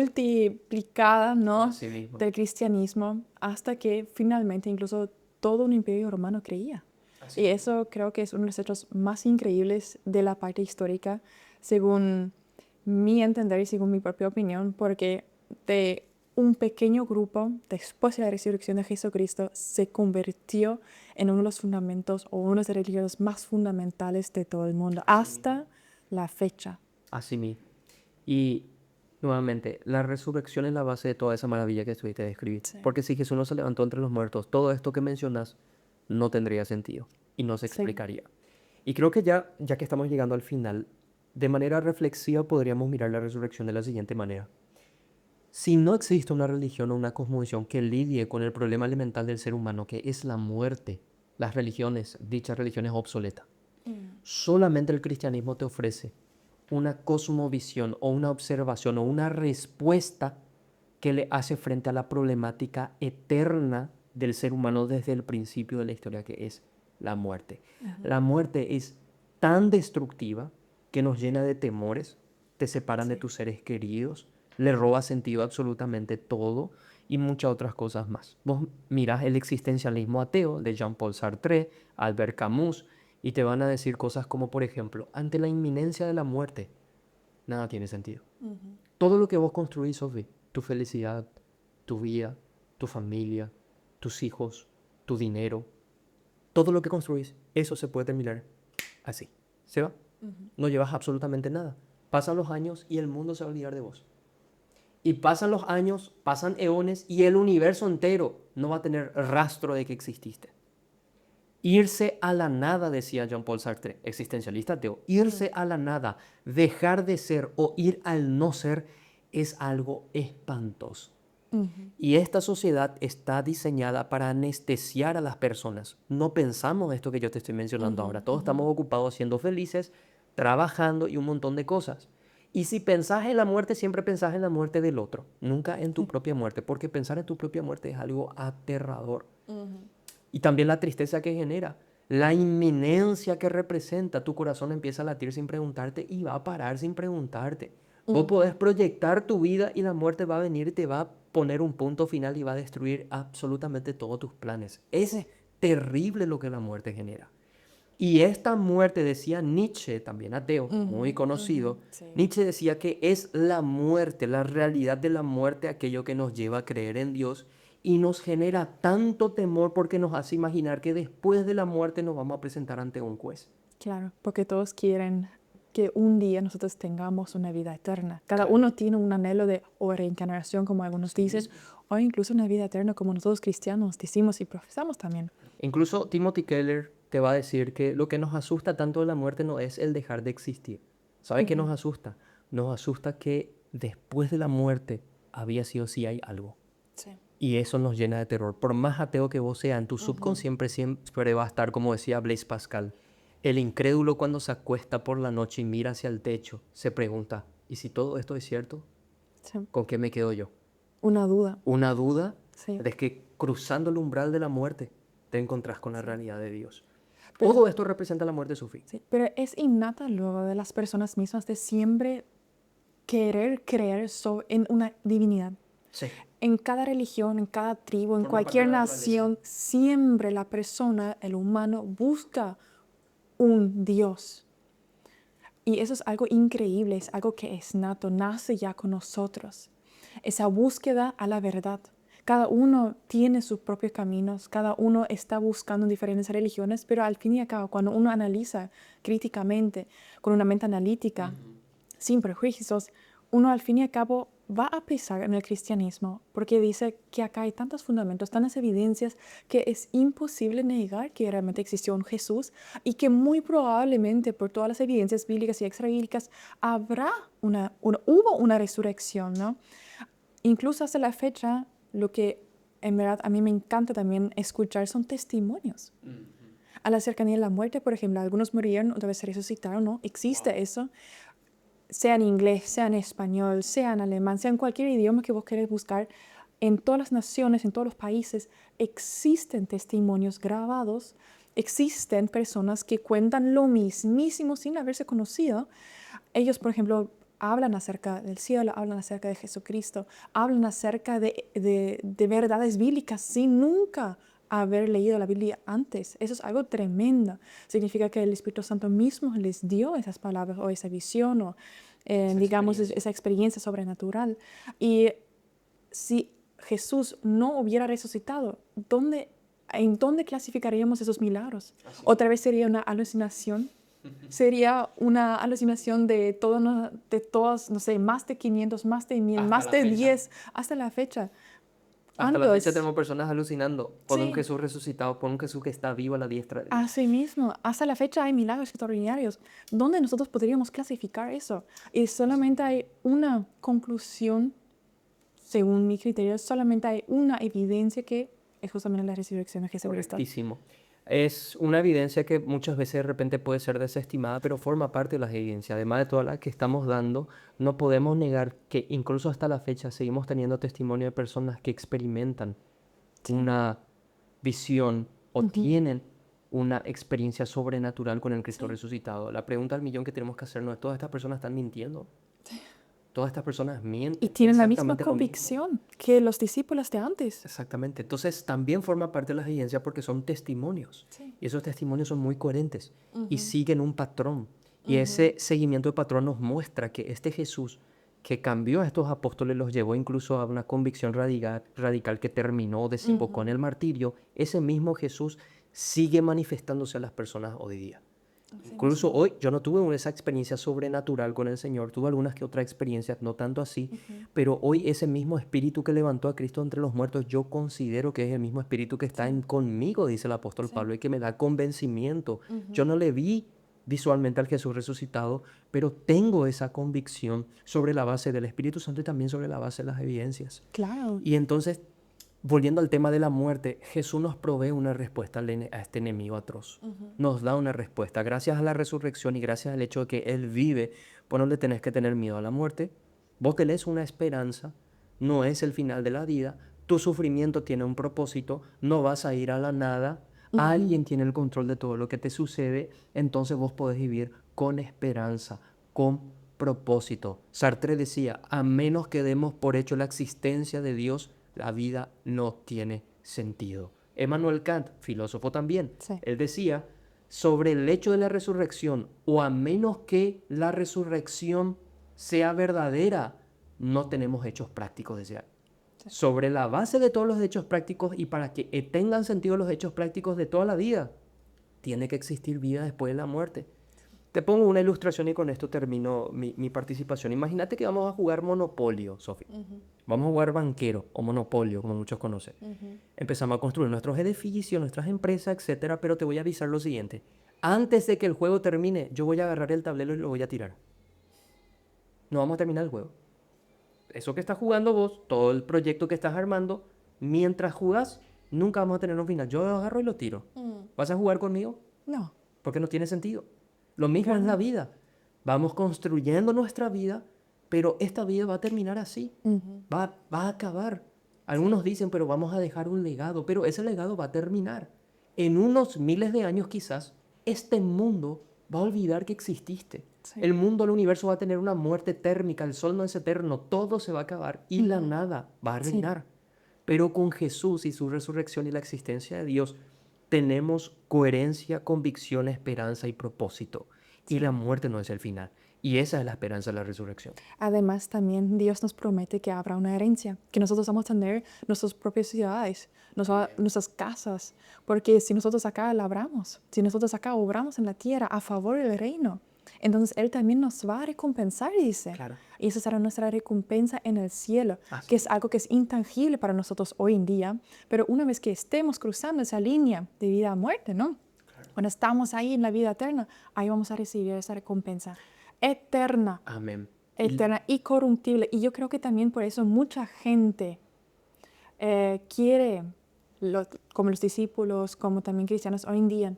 multiplicada, ¿no? Así mismo. Del cristianismo, hasta que finalmente incluso todo un imperio romano creía. Así Y mismo. eso creo que es uno de los hechos más increíbles de la parte histórica, según mi entender y según mi propia opinión, porque de un pequeño grupo, después de la resurrección de Jesucristo, se convirtió en uno de los fundamentos o uno de los religiones más fundamentales de todo el mundo, Así mismo. hasta la fecha. Así mismo. Y nuevamente, la resurrección es la base de toda esa maravilla que estuviste describiendo. Sí. Porque si Jesús no se levantó entre los muertos, todo esto que mencionas no tendría sentido y no se Sí. explicaría. Y creo que ya que estamos llegando al final, de manera reflexiva podríamos mirar la resurrección de la siguiente manera. Si no existe una religión o una cosmovisión que lidie con el problema elemental del ser humano, que es la muerte, las religiones, dichas religiones obsoletas, solamente el cristianismo te ofrece una cosmovisión o una observación o una respuesta que le hace frente a la problemática eterna del ser humano desde el principio de la historia, que es la muerte. La muerte es tan destructiva que nos llena de temores, te separan de Sí. tus seres queridos, le roba sentido a absolutamente todo y muchas otras cosas más. Vos mirás el existencialismo ateo de Jean-Paul Sartre, Albert Camus, y te van a decir cosas como, por ejemplo, ante la inminencia de la muerte, nada tiene sentido. Todo lo que vos construís, Sofi, tu felicidad, tu vida, tu familia, tus hijos, tu dinero, todo lo que construís, eso se puede terminar así. Se va. No llevas absolutamente nada. Pasan los años y el mundo se va a olvidar de vos. Y pasan los años, pasan eones y el universo entero no va a tener rastro de que exististe. Irse a la nada, decía Jean-Paul Sartre, existencialista ateo, irse a la nada, dejar de ser o ir al no ser es algo espantoso. Y esta sociedad está diseñada para anestesiar a las personas. No pensamos esto que yo te estoy mencionando ahora. Todos estamos ocupados siendo felices, trabajando y un montón de cosas. Y si pensás en la muerte, siempre pensás en la muerte del otro, nunca en tu propia muerte, porque pensar en tu propia muerte es algo aterrador. Y también la tristeza que genera, la inminencia que representa. Tu corazón empieza a latir sin preguntarte y va a parar sin preguntarte. Vos podés proyectar tu vida y la muerte va a venir y te va a poner un punto final y va a destruir absolutamente todos tus planes. Es terrible lo que la muerte genera. Y esta muerte, decía Nietzsche, también ateo, muy conocido, Sí. Nietzsche decía que es la muerte, la realidad de la muerte, aquello que nos lleva a creer en Dios y nos genera tanto temor porque nos hace imaginar que después de la muerte nos vamos a presentar ante un juez. Claro, porque todos quieren que un día nosotros tengamos una vida eterna. Cada uno tiene un anhelo de o reencarnación, como algunos dicen, o incluso una vida eterna, como nosotros cristianos decimos y profesamos también. Incluso Timothy Keller te va a decir que lo que nos asusta tanto de la muerte no es el dejar de existir. ¿Sabe qué nos asusta? Nos asusta que después de la muerte había sí o sí hay algo. Sí. Y eso nos llena de terror. Por más ateo que vos seas, en tu subconsciente siempre va a estar, como decía Blaise Pascal, el incrédulo cuando se acuesta por la noche y mira hacia el techo, se pregunta, ¿y si todo esto es cierto? Sí. ¿Con qué me quedo yo? Una duda. Una duda Sí. de que cruzando el umbral de la muerte te encontrás con la realidad de Dios. Pero- Todo esto representa la muerte, Sofía. Sí, pero es innata luego de las personas mismas de siempre querer creer en una divinidad. Sí. En cada religión, en cada tribu, en Forma parte cualquier de la naturaleza. nación, siempre la persona, el humano, busca un Dios. Y eso es algo increíble, es algo que es nato, nace ya con nosotros. Esa búsqueda a la verdad. Cada uno tiene sus propios caminos, cada uno está buscando en diferentes religiones, pero al fin y al cabo, cuando uno analiza críticamente, con una mente analítica, sin prejuicios, uno al fin y al cabo va a pensar en el cristianismo, porque dice que acá hay tantos fundamentos, tantas evidencias, que es imposible negar que realmente existió un Jesús y que muy probablemente por todas las evidencias bíblicas y extrabíblicas hubo una resurrección, ¿no? Incluso hasta la fecha, lo que en verdad, a mí me encanta también escuchar son testimonios. A la cercanía de la muerte, por ejemplo, algunos murieron, otra vez se resucitaron, ¿no? Existe eso, sea en inglés, sea en español, sea en alemán, sea en cualquier idioma que vos querés buscar. En todas las naciones, en todos los países, existen testimonios grabados, existen personas que cuentan lo mismísimo sin haberse conocido. Ellos, por ejemplo, hablan acerca del cielo, hablan acerca de Jesucristo, hablan acerca de verdades bíblicas sin nunca haber leído la Biblia antes. Eso es algo tremendo. Significa que el Espíritu Santo mismo les dio esas palabras o esa visión o, digamos, esa experiencia sobrenatural. Y si Jesús no hubiera resucitado, ¿en dónde clasificaríamos esos milagros? Así. Otra vez sería una alucinación. Sería una alucinación de todos, no sé, más de 500, más de 1000, Hasta más la de fecha. 10, hasta la fecha. Hasta la fecha Antes, tenemos personas alucinando por un sí, Jesús resucitado, por un Jesús que está vivo a la diestra de Dios. así mismo, hasta la fecha hay milagros extraordinarios. ¿Dónde nosotros podríamos clasificar eso? Y solamente hay una conclusión, según mi criterio, solamente hay una evidencia que es justamente la resurrección de Jesucristo. Correctísimo. Es una evidencia que muchas veces de repente puede ser desestimada, pero forma parte de las evidencias. Además de todas las que estamos dando, no podemos negar que incluso hasta la fecha seguimos teniendo testimonio de personas que experimentan una visión o tienen una experiencia sobrenatural con el Cristo resucitado. La pregunta al millón que tenemos que hacernos es, ¿todas estas personas están mintiendo? Todas estas personas Y mienten tienen la misma exactamente lo mismo. convicción que los discípulos de antes. Exactamente. Entonces también forma parte de las evidencias porque son testimonios. Sí. Y esos testimonios son muy coherentes y siguen un patrón. Y ese seguimiento de patrón nos muestra que este Jesús que cambió a estos apóstoles, los llevó incluso a una convicción radical que terminó, desembocó en el martirio, ese mismo Jesús sigue manifestándose a las personas hoy día. Incluso hoy yo no tuve esa experiencia sobrenatural con el Señor, tuve algunas que otras experiencias, no tanto así, pero hoy ese mismo espíritu que levantó a Cristo entre los muertos, yo considero que es el mismo espíritu que está conmigo, dice el apóstol Pablo, y que me da convencimiento. Yo no le vi visualmente al Jesús resucitado, pero tengo esa convicción sobre la base del Espíritu Santo y también sobre la base de las evidencias. Claro. Y entonces, volviendo al tema de la muerte, Jesús nos provee una respuesta a este enemigo atroz. Nos da una respuesta. Gracias a la resurrección y gracias al hecho de que Él vive, pues no le tenés que tener miedo a la muerte. Vos tenés una esperanza, no es el final de la vida. Tu sufrimiento tiene un propósito, no vas a ir a la nada. Alguien tiene el control de todo lo que te sucede, entonces vos podés vivir con esperanza, con propósito. Sartre decía, a menos que demos por hecho la existencia de Dios, la vida no tiene sentido. Emmanuel Kant, filósofo también, Sí. él decía, sobre el hecho de la resurrección, o a menos que la resurrección sea verdadera, no tenemos hechos prácticos, decía. Sobre la base de todos los hechos prácticos y para que tengan sentido los hechos prácticos de toda la vida, tiene que existir vida después de la muerte. Te pongo una ilustración y con esto termino mi participación. Imagínate que vamos a jugar Monopolio, Sofía. Vamos a jugar banquero o Monopolio, como muchos conocen. Empezamos a construir nuestros edificios, nuestras empresas, etcétera, pero te voy a avisar lo siguiente. Antes de que el juego termine, yo voy a agarrar el tablero y lo voy a tirar. No vamos a terminar el juego. Eso que estás jugando vos, todo el proyecto que estás armando, mientras jugás, nunca vamos a tener un final. Yo lo agarro y lo tiro. ¿Vas a jugar conmigo? No. Porque no tiene sentido. Lo mismo es la vida. Vamos construyendo nuestra vida, pero esta vida va a terminar así. Va a acabar. Algunos dicen, pero vamos a dejar un legado, pero ese legado va a terminar. En unos miles de años quizás, este mundo va a olvidar que exististe. Sí. El mundo, el universo va a tener una muerte térmica, el sol no es eterno, todo se va a acabar y la nada va a reinar. Pero con Jesús y su resurrección y la existencia de Dios, tenemos coherencia, convicción, esperanza y propósito. Y la muerte no es el final. Y esa es la esperanza de la resurrección. Además, también Dios nos promete que habrá una herencia, que nosotros vamos a tener nuestras propias ciudades, nuestras casas, porque si nosotros acá labramos, si nosotros acá obramos en la tierra a favor del reino, entonces Él también nos va a recompensar, dice. Claro. Y esa será nuestra recompensa en el cielo, Así que es algo que es intangible para nosotros hoy en día, pero una vez que estemos cruzando esa línea de vida a muerte, ¿no? Cuando estamos ahí en la vida eterna, ahí vamos a recibir esa recompensa eterna. Amén. Eterna y corruptible. Y yo creo que también por eso mucha gente quiere, como los discípulos, como también cristianos hoy en día,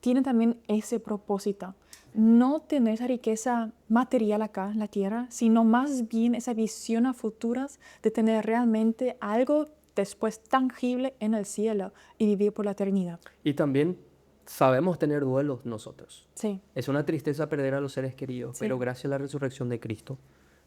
tienen también ese propósito. No tener esa riqueza material acá en la tierra, sino más bien esa visión a futuras de tener realmente algo después tangible en el cielo y vivir por la eternidad. Y también sabemos tener duelos nosotros. Sí, Es una tristeza perder a los seres queridos, pero sí, gracias a la resurrección de Cristo,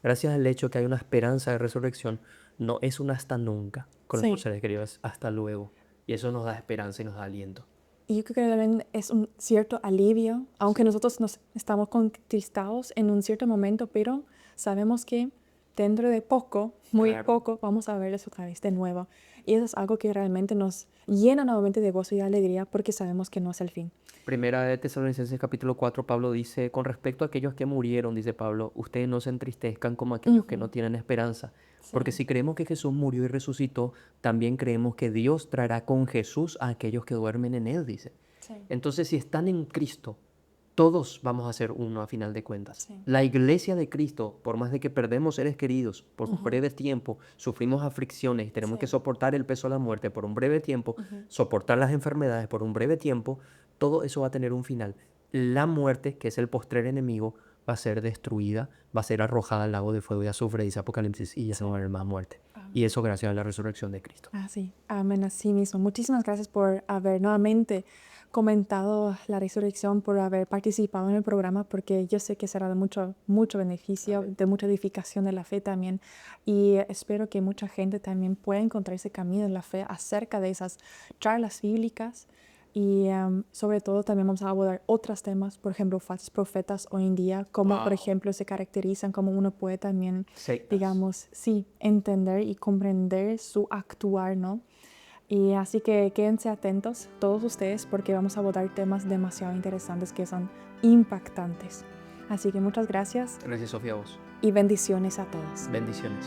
gracias al hecho que hay una esperanza de resurrección, no es un hasta nunca con nuestros sí. seres queridos, es hasta luego. Y eso nos da esperanza y nos da aliento. Y yo creo que también es un cierto alivio, aunque nosotros nos estamos contristados en un cierto momento, pero sabemos que dentro de poco, muy Claro. poco, vamos a verles otra vez de nuevo. Y eso es algo que realmente nos llena nuevamente de gozo y de alegría porque sabemos que no es el fin. Primera de Tesalonicenses capítulo 4, Pablo dice, con respecto a aquellos que murieron, dice Pablo, ustedes no se entristezcan como aquellos que no tienen esperanza, porque Sí, si creemos que Jesús murió y resucitó, también creemos que Dios traerá con Jesús a aquellos que duermen en él, dice. sí, Entonces, si están en Cristo, todos vamos a ser uno a final de cuentas. sí. La iglesia de Cristo, por más de que perdemos seres queridos por un breve tiempo, sufrimos aflicciones y tenemos que Sí. soportar el peso de la muerte por un breve tiempo, soportar las enfermedades por un breve tiempo, todo eso va a tener un final. La muerte, que es el postrer enemigo, va a ser destruida, va a ser arrojada al lago de fuego y azufre, dice Apocalipsis, y ya no va a haber más muerte. Y eso gracias a la resurrección de Cristo. Así, amén, así mismo. Muchísimas gracias por haber nuevamente comentado la resurrección, por haber participado en el programa, porque yo sé que será de mucho, mucho beneficio, de mucha edificación de la fe también. Y espero que mucha gente también pueda encontrar ese camino en la fe acerca de esas charlas bíblicas. Y sobre todo también vamos a abordar otros temas, por ejemplo, falsos profetas hoy en día, cómo, por ejemplo, se caracterizan, cómo uno puede también, Sectas. digamos, sí, entender y comprender su actuar, ¿no? Y así que quédense atentos todos ustedes porque vamos a abordar temas demasiado interesantes que son impactantes. Así que muchas gracias Gracias, Sofía, a vos. y bendiciones a todos. Bendiciones.